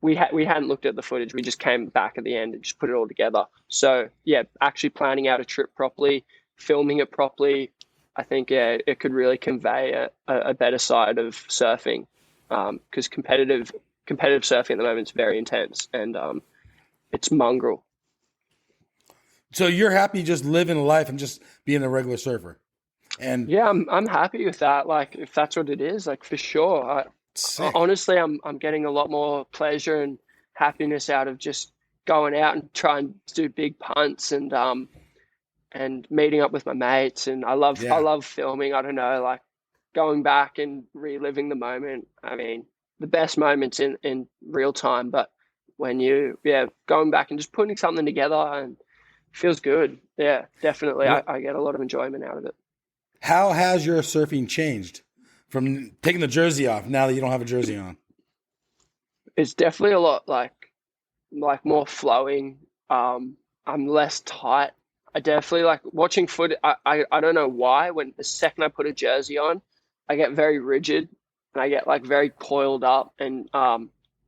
we hadn't looked at the footage. We just came back at the end and just put it all together. So yeah, actually planning out a trip properly, filming it properly. I think yeah, it could really convey a better side of surfing. Because competitive surfing at the moment is very intense, and it's mongrel. So you're happy just living a life and just being a regular surfer. And Yeah, I'm happy with that. Like, if that's what it is, like for sure. sick. Honestly, I'm getting a lot more pleasure and happiness out of just going out and trying to do big punts and meeting up with my mates. And I Yeah. love filming. I don't know, like going back and reliving the moment. I mean, the best moments in real time, but when you going back and just putting something together, and feels good. Yeah, definitely. I get a lot of enjoyment out of it. How has your surfing changed from taking the jersey off now that you don't have a jersey on? It's definitely a lot more flowing. I'm less tight. I definitely like watching foot. I don't know why. When the second I put a jersey on, I get very rigid and I get like very coiled up and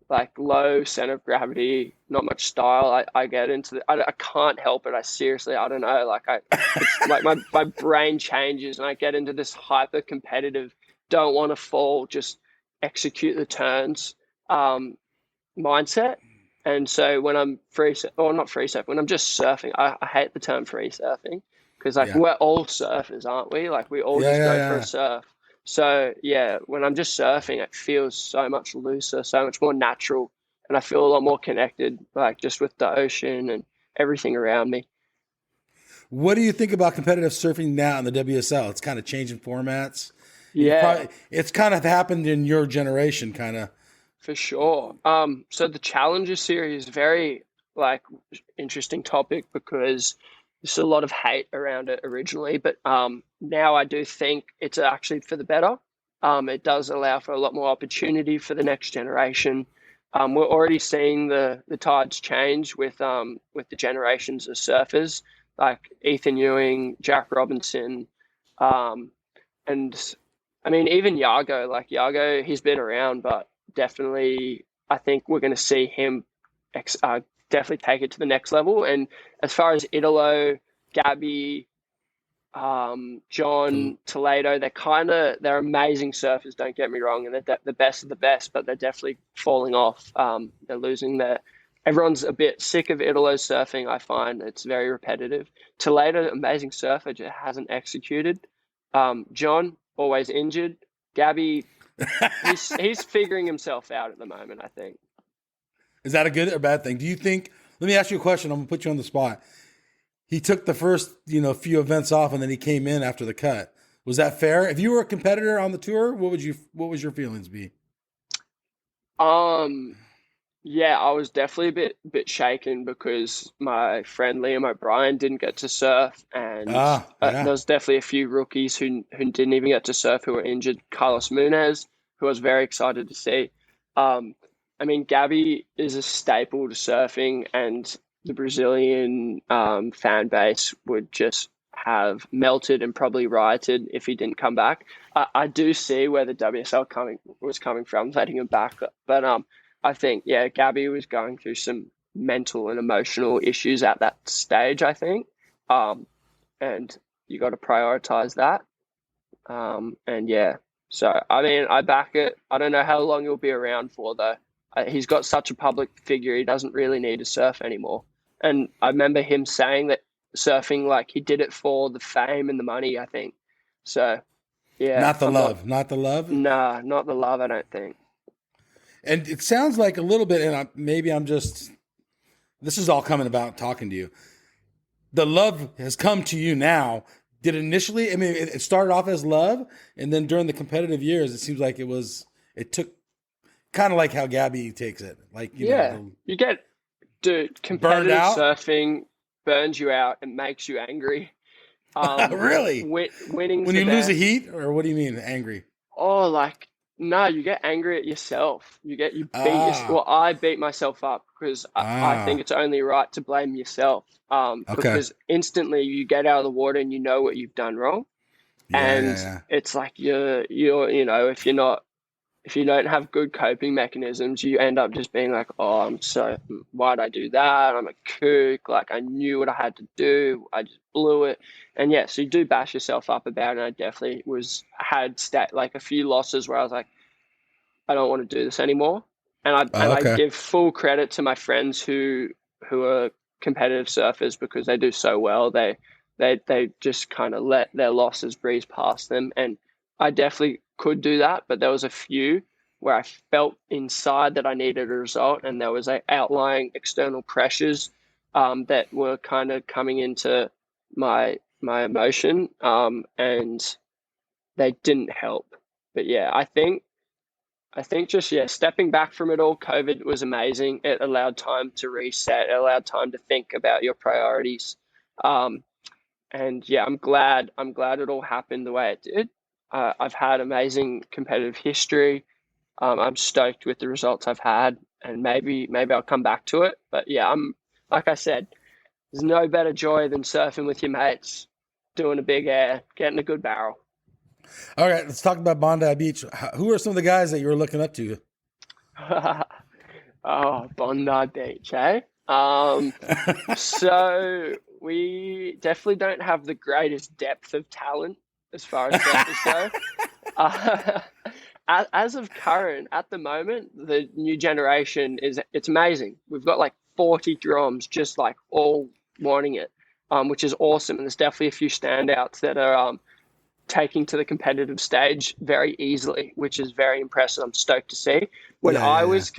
like low center of gravity, not much style. I get into I can't help it. I don't know. Like it's like my brain changes and I get into this hyper competitive, don't want to fall, just execute the turns mindset. And so when I'm not free surfing, when I'm just surfing, I hate the term free surfing because like Yeah. we're all surfers, aren't we? Like we all Yeah, just yeah, go for a yeah. surf. So yeah, when I'm just surfing, it feels so much looser, so much more natural, and I feel a lot more connected, like just with the ocean and everything around me. What do you think about competitive surfing now in the WSL? It's kind of changing formats. Yeah, It's kind of happened in your generation, kind of. for sure. So the Challenger series is very like interesting topic because there's a lot of hate around it originally, but now I do think it's actually for the better. It does allow for a lot more opportunity for the next generation. We're already seeing the tides change with the generations of surfers like Ethan Ewing, Jack Robinson, um, and I mean even Yago. Like Yago, he's been around, but definitely I think we're going to see him definitely take it to the next level. And as far as Italo, Gabby, John, Toledo, they're amazing surfers. Don't get me wrong, and they're the best of the best, but they're definitely falling off. They're losing their. Everyone's a bit sick of Italo's surfing. I find it's very repetitive. Toledo, amazing surfer, just hasn't executed. John, always injured. Gabby, he's figuring himself out at the moment, I think. Is that a good or bad thing? Do you think? Let me ask you a question. I'm gonna put you on the spot. He took the first, few events off, and then he came in after the cut. Was that fair? If you were a competitor on the tour, what was your feelings be? Um, yeah, I was definitely a bit shaken because my friend Liam O'Brien didn't get to surf, and Ah, there yeah. was definitely a few rookies who didn't even get to surf who were injured. Carlos Munez, who I was very excited to see. Um, I mean, Gabby is a staple to surfing, and the Brazilian fan base would just have melted and probably rioted if he didn't come back. I do see where the WSL was coming from, letting him back, but I think, yeah, Gabby was going through some mental and emotional issues at that stage, I think. Um, and you got to prioritize that. And yeah, so I mean, I back it. I don't know how long he'll be around for, though. He's got such a public figure, he doesn't really need to surf anymore. And I remember him saying that surfing, like, he did it for the fame and the money, I think. So, yeah, Not the I'm not, love, not the love. nah, not the love, I don't think. And it sounds like a little bit, and maybe I'm just. This is all coming about talking to you. The love has come to you now. Did initially? I mean, it started off as love, and then during the competitive years, it seems like it was. It took kind of like how Gabby takes it, like Yeah, you get, dude, burned competitive out. surfing burns you out and makes you angry. Really? Winning's When the you lose a best. heat, or what do you mean angry? Oh, like no, you get angry at yourself. You beat your. Ah, Well, I beat myself up because I think ah. it's only right to blame yourself. Okay. Because instantly you get out of the water and you know what you've done wrong, Yeah, yeah, and yeah. it's like you're if you don't have good coping mechanisms, you end up just being like, oh, why'd I do that? I'm a kook. Like, I knew what I had to do. I just blew it. And yeah, so you do bash yourself up about it. And I definitely had like a few losses where I was like, I don't want to do this anymore. And Oh, I okay. give full credit to my friends who are competitive surfers because they do so well. They just kind of let their losses breeze past them. And I definitely could do that, but there was a few where I felt inside that I needed a result, and there was outlying external pressures that were kind of coming into my emotion, and they didn't help. But yeah, I think I think just, yeah, stepping back from it all, COVID was amazing. It allowed time to reset. It allowed time to think about your priorities. Um, and yeah, I'm glad it all happened the way it did. I've had amazing competitive history. I'm stoked with the results I've had, and maybe I'll come back to it. But yeah, like I said, there's no better joy than surfing with your mates, doing a big air, getting a good barrel. All right, let's talk about Bondi Beach. Who are some of the guys that you were looking up to? Oh, Bondi Beach, eh? So we definitely don't have the greatest depth of talent as far as surfers go. Uh, as of current, at the moment, the new generation it's amazing. We've got like 40 drums just like all wanting it, which is awesome. And there's definitely a few standouts that are taking to the competitive stage very easily, which is very impressive. I'm stoked to see. When I Yeah. was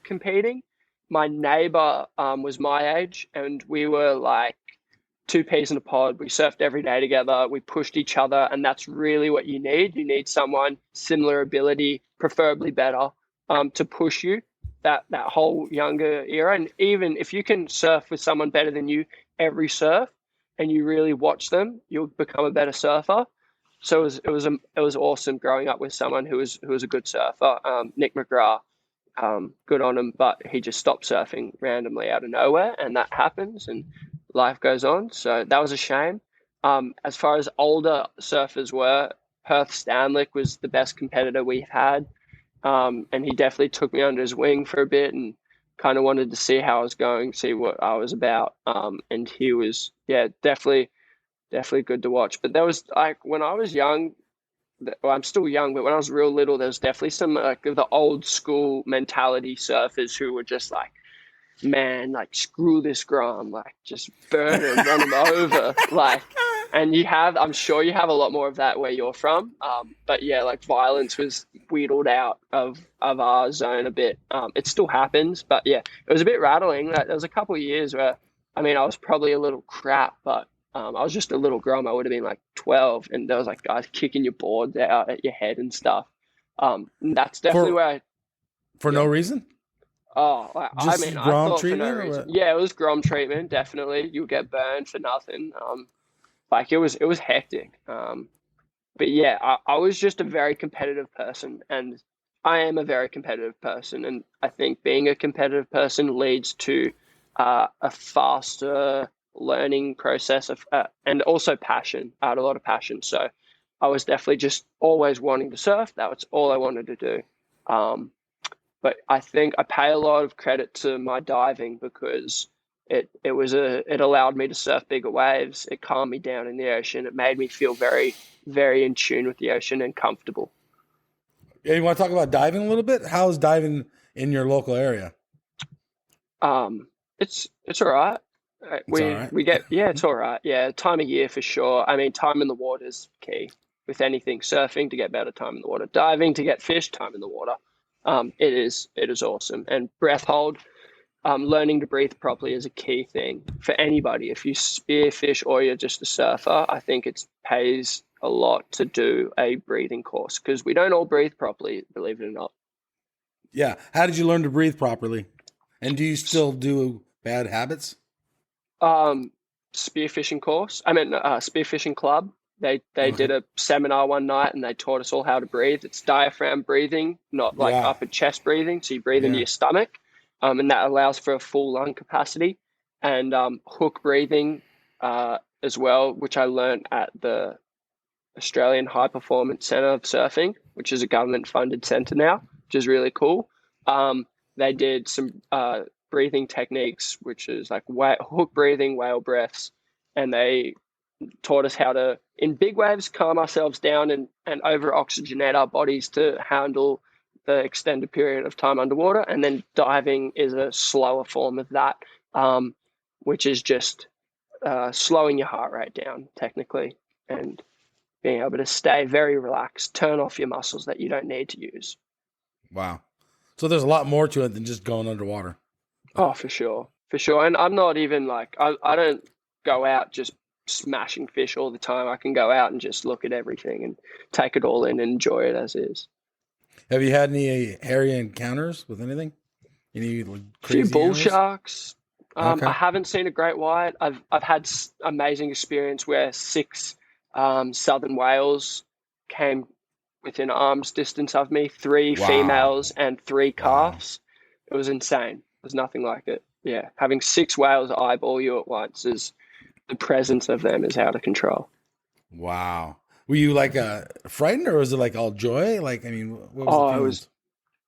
competing, my neighbor was my age, and we were like two peas in a pod. We surfed every day together. We pushed each other, and that's really what you need. You need someone similar ability, preferably better, to push you. That whole younger era, and even if you can surf with someone better than you every surf, and you really watch them, you'll become a better surfer. So it was awesome growing up with someone who was a good surfer. Nick McGrath, good on him, but he just stopped surfing randomly out of nowhere, and that happens, and life goes on. So that was a shame. As far as older surfers were, Perth Stanlick was the best competitor we've had, and he definitely took me under his wing for a bit and kind of wanted to see how I was going, see what I was about. And he was, yeah, definitely good to watch. But there was like when I was young, well, I'm still young, but when I was real little, there was definitely some like the old school mentality surfers who were just like, man, like screw this Grom, like just burn him, run him over, like. And I'm sure you have a lot more of that where you're from. But yeah, like violence was wheedled out of our zone a bit. It still happens, but yeah, it was a bit rattling. Like, there was a couple of years where, I mean, I was probably a little crap, but I was just a little Grom. I would have been like 12, and there was like guys kicking your boards out at your head and stuff. And that's definitely For where for no yeah. reason? Oh, I Just mean, I Grom thought for no treatment or reason. what? Yeah, it was Grom treatment, definitely. You'll get burned for nothing. Like it was hectic. But yeah, I was just a very competitive person, and I am a very competitive person, and I think being a competitive person leads to a faster learning process and also passion. I had a lot of passion, so I was definitely just always wanting to surf. That was all I wanted to do. Um, but I think I pay a lot of credit to my diving because it allowed me to surf bigger waves. It calmed me down in the ocean. It made me feel very, very in tune with the ocean and comfortable. Yeah, you want to talk about diving a little bit? How's diving in your local area? Um, it's all right. It's all right. We get yeah, it's all right. Yeah, time of year for sure. I mean, time in the water is key with anything. Surfing to get better time in the water, diving to get fish time in the water. It is awesome, and breath hold. Learning to breathe properly is a key thing for anybody. If you spearfish or you're just a surfer, I think it pays a lot to do a breathing course because we don't all breathe properly, believe it or not. Yeah. How did you learn to breathe properly? And do you still do bad habits? Um, Spearfishing course. I mean, spearfishing club. They did Okay. a seminar one night and they taught us all how to breathe. It's diaphragm breathing, not like Yeah. upper chest breathing. So you breathe into Yeah. your stomach, and that allows for a full lung capacity. And hook breathing as well, which I learned at the Australian High Performance Centre of Surfing, which is a government funded centre now, which is really cool. They did some breathing techniques, which is like hook breathing, whale breaths, and they taught us how to, in big waves, calm ourselves down and over oxygenate our bodies to handle the extended period of time underwater. And then diving is a slower form of that, which is just slowing your heart rate down, technically, and being able to stay very relaxed, turn off your muscles that you don't need to use. Wow. So there's a lot more to it than just going underwater. Oh, for sure. For sure. And I'm not even like, I don't go out just smashing fish all the time. I can go out and just look at everything and take it all in and enjoy it as is. Have you had any hairy encounters with anything? Any like, Few crazy bull animals? sharks. I Okay. haven't seen a great white. I've had amazing experience where six southern whales came within arm's distance of me, three Wow. females and three Wow. calves. It was insane. There's nothing like it. Yeah, having six whales eyeball you at once is the presence of them is out of control. Wow. Were you like frightened or was it like all joy? Like, I mean, what was the Oh, feelings?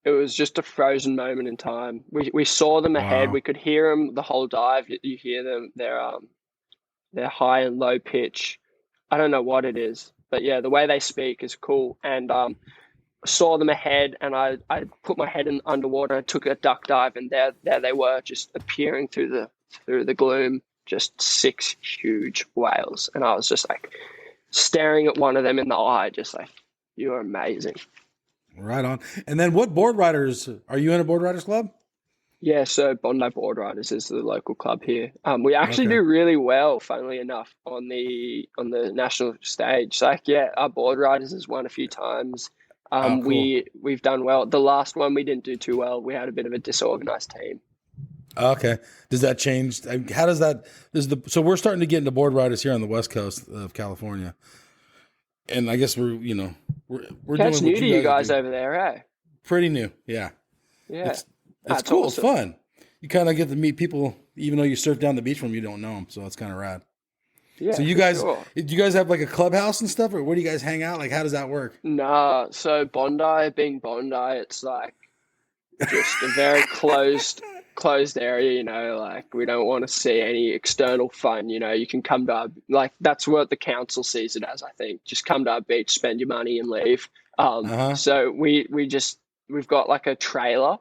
it was just a frozen moment in time. We saw them ahead. Wow. We could hear them the whole dive. You hear them. They're high and low pitch. I don't know what it is, but yeah, the way they speak is cool. And saw them ahead, and I put my head in underwater. I took a duck dive, and there they were, just appearing through the gloom. Just six huge whales, and I was just like staring at one of them in the eye, just like, you are amazing. Right on. And then what board riders are you in a board riders club? Yeah, so Bondi Board Riders is the local club here. We actually Okay. do really well, funnily enough, on the national stage. Like, yeah, our board riders has won a few times. Oh, cool. We've done well. The last one we didn't do too well. We had a bit of a disorganized team. Okay. Does that change? How does that? So we're starting to get into board riders here on the west coast of California, and I guess we're That's doing new what to you you guys guys do. over there, eh? Pretty new. Yeah. Yeah, It's that's cool. It's awesome. fun. You kind of get to meet people, even though you surf down the beach from them, you don't know them. So it's kind of rad. So Yeah, you for guys, sure. do you guys have like a clubhouse and stuff, or where do you guys hang out? Like, how does that work? Nah, so Bondi being Bondi, it's like just a very closed area, like we don't want to see any external fun. You can come to like that's what the council sees it as, I think. Just come to our beach, spend your money and leave. Uh huh. So we've got like a trailer,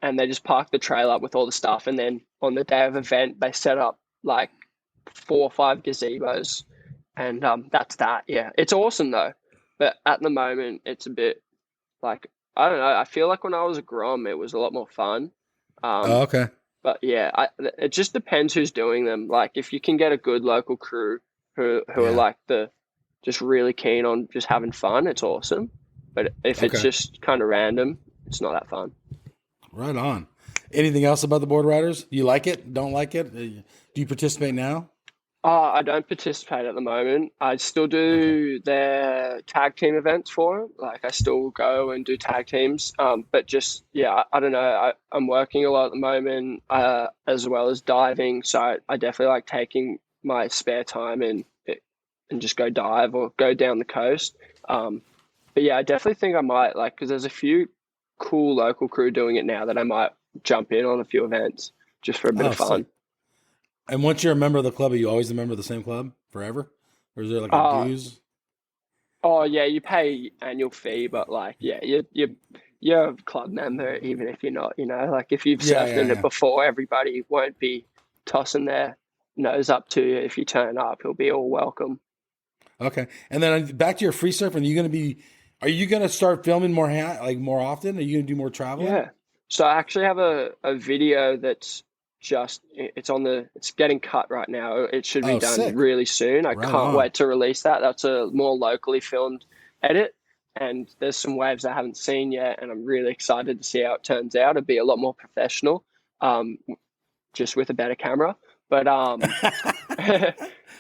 and they just park the trailer up with all the stuff, and then on the day of event they set up like 4 or 5 gazebos, and that's that. Yeah, it's awesome though, but at the moment it's a bit like, I don't know. I feel like when I was a Grom, it was a lot more fun. Oh, Um, okay. but yeah, it just depends who's doing them. Like, if you can get a good local crew who are Yeah. like the just really keen on just having fun, it's awesome. But if it's Okay. just kind of random, it's not that fun. Right on. Anything else about the board riders? Do you like it? Don't like it? Do you participate now? I don't participate at the moment. I still Okay. do their tag team events for it. Like, I still go and do tag teams. But just, yeah, I don't know. I'm working a lot at the moment, as well as diving. So I definitely like taking my spare time and just go dive or go down the coast. But yeah, I definitely think I might, like, because there's a few cool local crew doing it now that I might jump in on a few events just for a bit Oh, of fun. sick. And once you're a member of the club, are you always a member of the same club forever? Or is there like a Uh, dues? Oh yeah, you pay annual fee, but like, yeah, you're a club member even if you're not. Like, if you've Yeah, surfed yeah, in it yeah. before, everybody won't be tossing their nose up to you if you turn up. It'll be all welcome. Okay. And then back to your free surf, are you gonna start filming more often? Are you gonna do more traveling? Yeah. So I actually have a video that's it's getting cut right now. It should be Oh, done sick. really soon. I Right can't on. wait to release that. That's a more locally filmed edit. And there's some waves I haven't seen yet, and I'm really excited to see how it turns out. It'll be a lot more professional, um, just with a better camera. But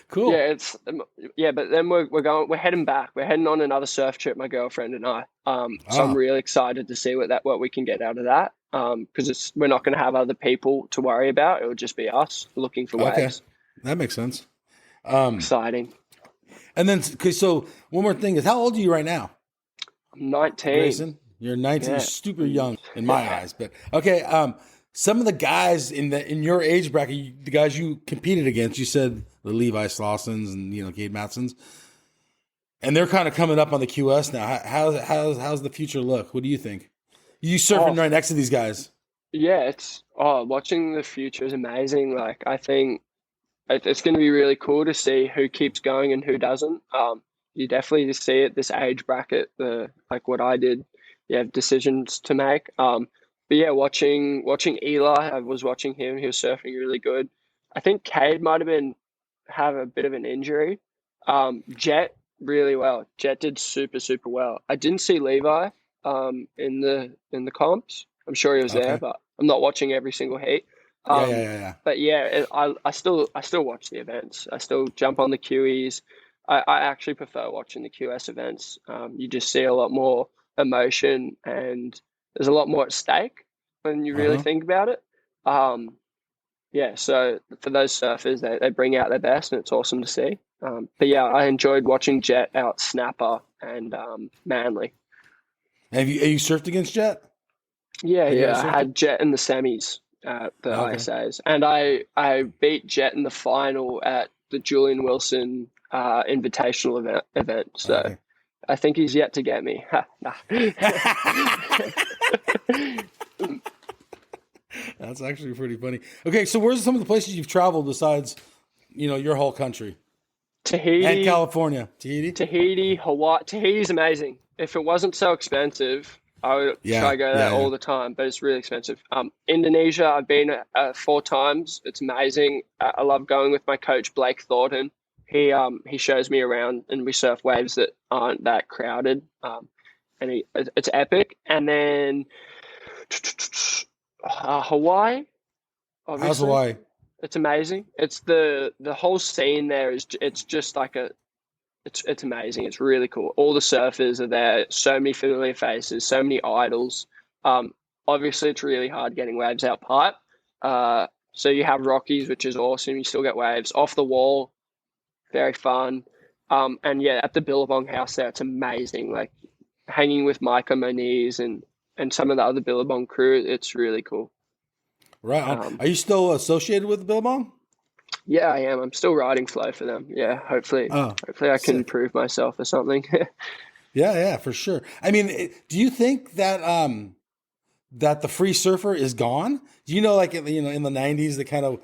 Cool. yeah, yeah. But then we're heading back. We're heading on another surf trip, my girlfriend and I. So I'm Oh, really excited to see what we can get out of that. Because we're not going to have other people to worry about. It will just be us looking for okay. waves. That makes sense. Um, Exciting. and then, okay, so one more thing is, how old are you right now, I'm 19. Grayson? You're 19, you're Yeah. super young in my eyes, but okay. Some of the guys in your age bracket, the guys you competed against, you said the Levi Slausons and Cade Matsons, and they're kind of coming up on the QS now. How's the future look? What do you think? You Oh, surfing right next to these guys? yeah. Watching the future is amazing. Like, I think it's going to be really cool to see who keeps going and who doesn't. You definitely see it this age bracket, the like what I did. You have decisions to make. But yeah, watching Eli, I was watching him. He was surfing really good. I think Cade might have a bit of an injury. Jet really well. Jet did super well. I didn't see Levi. in the comps. I'm sure he was there, Okay. but I'm not watching every single heat. Yeah, yeah, yeah, yeah. But yeah, I still watch the events. I still jump on the QEs. I actually prefer watching the QS events. You just see a lot more emotion, and there's a lot more at stake when you really Uh-huh. think about it. Yeah, so for those surfers, they bring out their best, and it's awesome to see. But yeah, I enjoyed watching Jet out Snapper and Manly. Have you surfed against Jet? Yeah, Have you ever yeah, I surfed it? had Jet in the semis at the Okay. ISAs, and I beat Jet in the final at the Julian Wilson Invitational event. So Okay. I think he's yet to get me. Nah. That's actually pretty funny. Okay, so where's some of the places you've traveled besides, your whole country and Tahiti, California? Tahiti? Tahiti, Hawaii. Tahiti's amazing. If it wasn't so expensive, I would Yeah, try to go there yeah, yeah. all the time, but it's really expensive. Indonesia, I've been 4 times. It's amazing. I love going with my coach Blake Thornton. He shows me around, and we surf waves that aren't that crowded. And it's epic. And then Hawaii, How's obviously, Hawaii? it's amazing. It's the whole scene there is it's just like it's amazing. It's really cool. All the surfers are there. So many familiar faces. So many idols. Um, Obviously, it's really hard getting waves out pipe. So you have Rockies, which is awesome. You still get waves off the wall. Very fun. And yeah, at the Billabong house there, it's amazing. Like hanging with Micah Moniz and some of the other Billabong crew. It's really cool. Right on. Um, Are you still associated with Billabong? yeah, I am. I'm still riding flow for them. Yeah, Oh, hopefully I can sick. prove myself or something. Yeah, yeah, for sure. I mean, do you think that the free surfer is gone? Do you know, like in the '90s, the kind of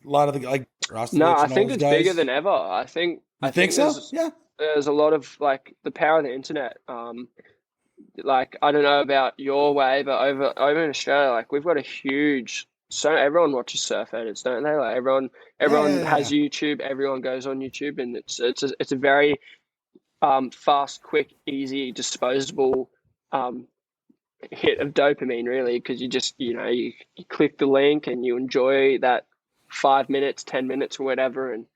a lot of the like No, Rostovich I and all think those it's bigger guys? than ever. You I think think so? Yeah. there's a lot of like the power of the internet. Like I don't know about your way, but over in Australia, like we've got a huge so everyone watches surf edits, don't they? Like Yeah, yeah, everyone yeah, has yeah. YouTube, everyone goes on YouTube, and it's a very fast, quick, easy, disposable um hit of dopamine, really, because you just you click the link and you enjoy that 5 minutes, 10 minutes, or whatever, and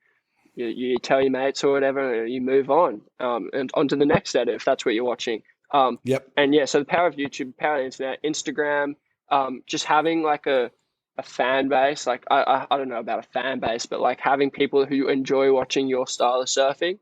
you tell your mates or whatever, and you move on and onto the next edit if that's what you're watching. Yep. And yeah, so the power of YouTube, power of the internet, Instagram, just having like a fan base. Like I don't know about a fan base, but like having people who enjoy watching your style of surfing.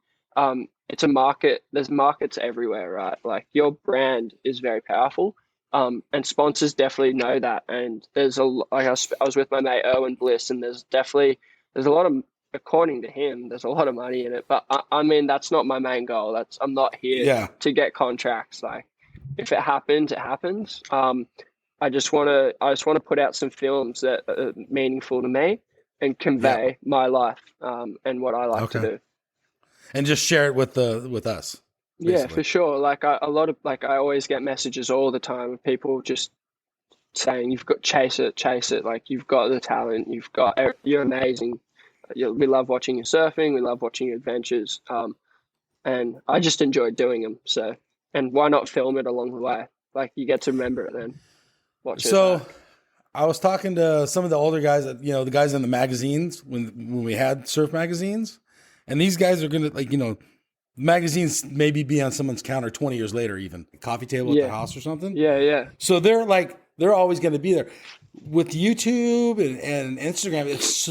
It's a market. There's markets everywhere, right? Like your brand is very powerful. And sponsors definitely know that. And there's like I was with my mate Erwin Bliss, and there's a lot of according to him, there's a lot of money in it. But I mean, that's not my main goal. I'm not here Yeah. to get contracts. Like, if it happens, it happens. I just want to put out some films that are meaningful to me and Yep. convey my life and what I like to Okay. do. And just share it with us, Yeah, basically. for sure. Like a lot of like I always get messages all the time of people just saying you've got chase it. Like you've got the talent, you're amazing. We love watching you surfing. We love watching your adventures. And I just enjoy doing them. So, and why not film it along the way? Like you get to remember it then, watch it So back. I was talking to some of the older guys, the guys in the magazines when we had surf magazines, and these guys are gonna magazines maybe be on someone's counter 20 years later, even coffee table at their Yeah, house or something. yeah, yeah. So they're always going to be there. With YouTube and Instagram, it's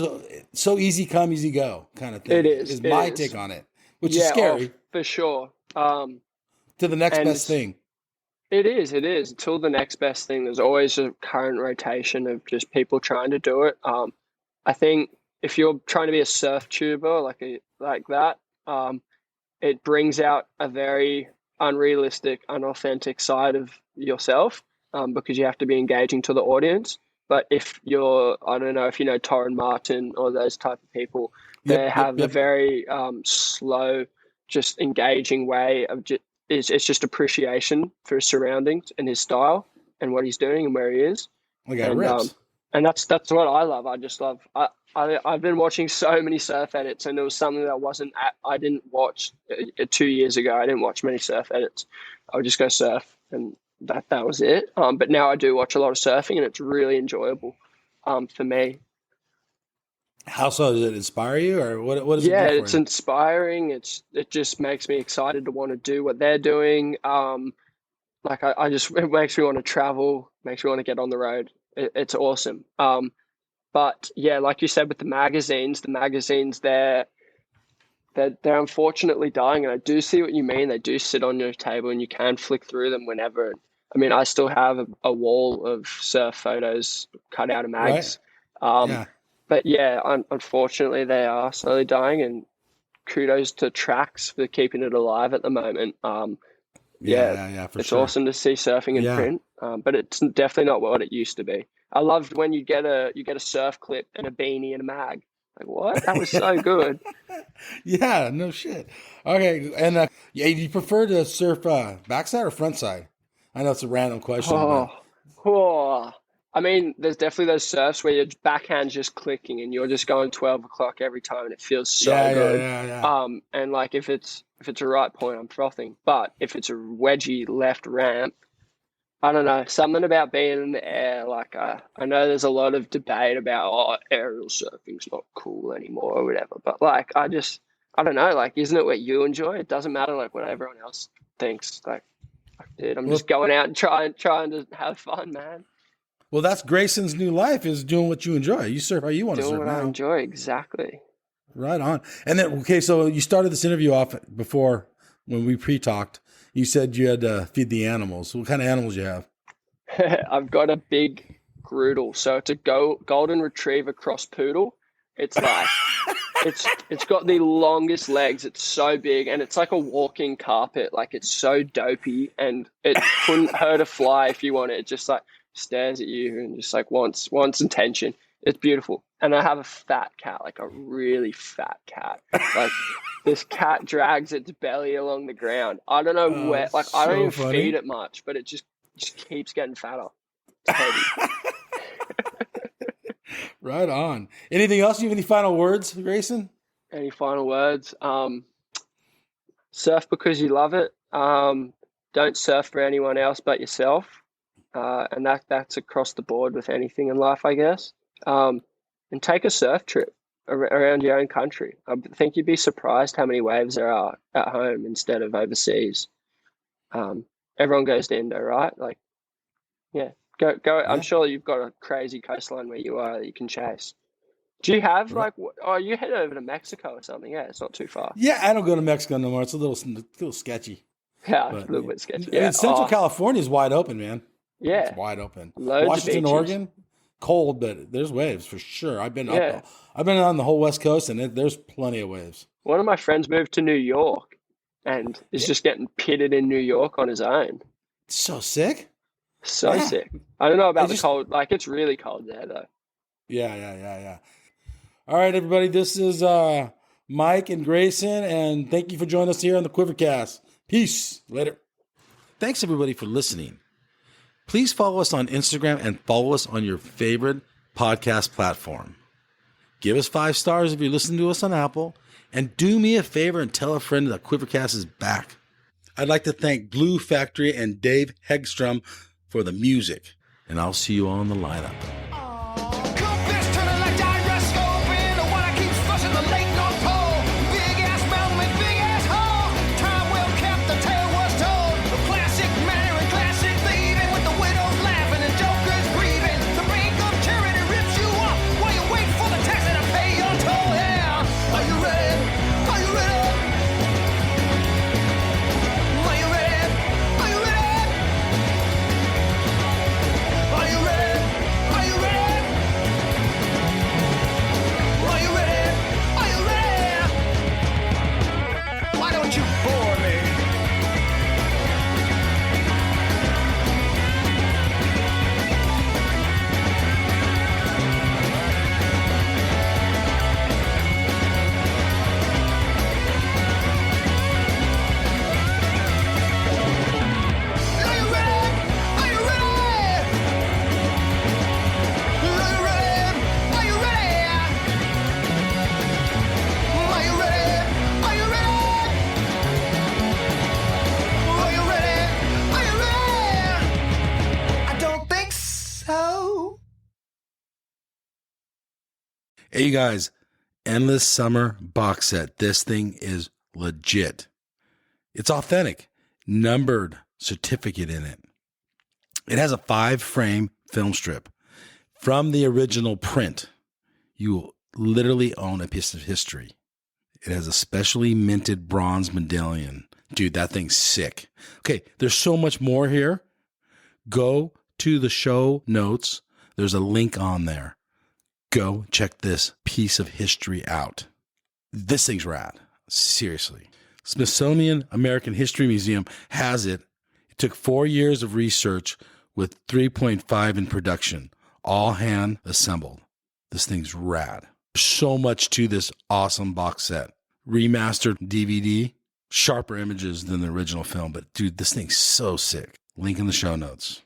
so easy come, easy go kind of thing It is. is It my is. take on it, which is Yeah, scary for sure. to the next And best thing. it is. It is. Until the next best thing, there's always a current rotation of just people trying to do it. I think if you're trying to be a surf tuber like that, it brings out a very unrealistic, unauthentic side of yourself because you have to be engaging to the audience. But if I don't know if you know Torrin Martin or those type of people, they Yep, yep, have a yep. very slow, just engaging way of it's just appreciation for his surroundings and his style and what he's doing and where he is. I got And rips. that's what I love. I just love. I've been watching so many surf edits, and it was something that I didn't watch 2 years ago. I didn't watch many surf edits. I would just go surf, and that was it. But now I do watch a lot of surfing, and it's really enjoyable for me. How so? Does it inspire you, or what does it Yeah, do for it's you? inspiring. It just makes me excited to want to do what they're doing. Like I just it makes me want to travel, makes me want to get on the road. It's awesome. But yeah, like you said with the magazines they're unfortunately dying, and I do see what you mean. They do sit on your table, and you can flick through them whenever. I mean, I still have a wall of surf photos cut out of Right? mags. Um, Yeah. but yeah, unfortunately, they are slowly dying, and kudos to Tracks for keeping it alive at the moment. Yeah, Yeah, for it's sure. awesome to see surfing in Yeah. print, but it's definitely not what it used to be. I loved when you get a surf clip and a beanie and a mag. Like what? That was so good. Yeah, no shit. Okay, and yeah, do you prefer to surf backside or front side? I know it's a random question, Oh, but oh. I mean, there's definitely those surfs where your backhand's just clicking and you're just going 12 o'clock every time, and it feels so good. yeah. And like if it's a right point, I'm frothing. But if it's a wedgie left ramp, I don't know, something about being in the air. Like I know there's a lot of debate about aerial surfing's not cool anymore or whatever. But like I don't know. Like, isn't it what you enjoy? It doesn't matter like what everyone else thinks. Like, dude, I'm Well, just going out and trying to have fun, man. well, that's Grayson's new life is doing what you enjoy. You surf how you want to Doing surf what I now. enjoy, exactly. Right on. And then, okay, so you started this interview off before when we pre-talked. You said you had to feed the animals. What kind of animals you have? I've got a big Groodle, so it's a golden retriever cross poodle. It's like it's got the longest legs. It's so big, and it's like a walking carpet. Like it's so dopey, and it couldn't hurt a fly if you want it. It just like stares at you and just like wants attention. It's beautiful. And I have a fat cat, like a really fat cat. Like this cat drags its belly along the ground. I don't know Oh, where. Like I don't so even funny. feed it much, but it just keeps getting fatter. It's heavy. Right on. Anything else? You have any final words, Grayson? Any final words? Surf because you love it. Don't surf for anyone else but yourself. And that's across the board with anything in life, I guess. And take a surf trip around your own country. I think you'd be surprised how many waves there are at home instead of overseas. Everyone goes to Indo, right? Like, yeah, go. I'm Yeah. sure you've got a crazy coastline where you are that you can chase. Do you have Right. like? Oh, you head over to Mexico or something? Yeah, it's not too far. Yeah, I don't go to Mexico no more. It's a little sketchy. Yeah, But a little bit sketchy. I Yeah. mean, Central Oh, California is wide open, man. It's yeah. wide open. Loads of Washington, beaches. Oregon, cold, but there's waves for sure. I've been Yeah. I've been on the whole West Coast, and there's plenty of waves. One of my friends moved to New York and is just getting pitted in New York on his own. It's so sick. So Yeah. sick. I don't know about the just- cold. Like it's really cold there though. Yeah. All right, everybody. This is Mike and Grayson, and thank you for joining us here on the QuiverCast. Peace. Later. Thanks, everybody, for listening. Please follow us on Instagram and follow us on your favorite podcast platform. Give us 5 stars if you listen to us on Apple, and do me a favor and tell a friend that QuiverCast is back. I'd like to thank Blue Factory and Dave Hegstrom for the music, and I'll see you on the lineup. Hey, you guys, Endless Summer box set. This thing is legit. It's authentic, numbered certificate in it. It has a 5-frame film strip from the original print. You will literally own a piece of history. It has a specially minted bronze medallion. Dude, that thing's sick. Okay, there's so much more here. Go to the show notes. There's a link on there. Go check this piece of history out. This thing's rad. Seriously. Smithsonian American History Museum has it. It took 4 years of research with 3.5 in production, all hand assembled. This thing's rad. So much to this awesome box set. Remastered DVD, sharper images than the original film, but dude, this thing's so sick. Link in the show notes.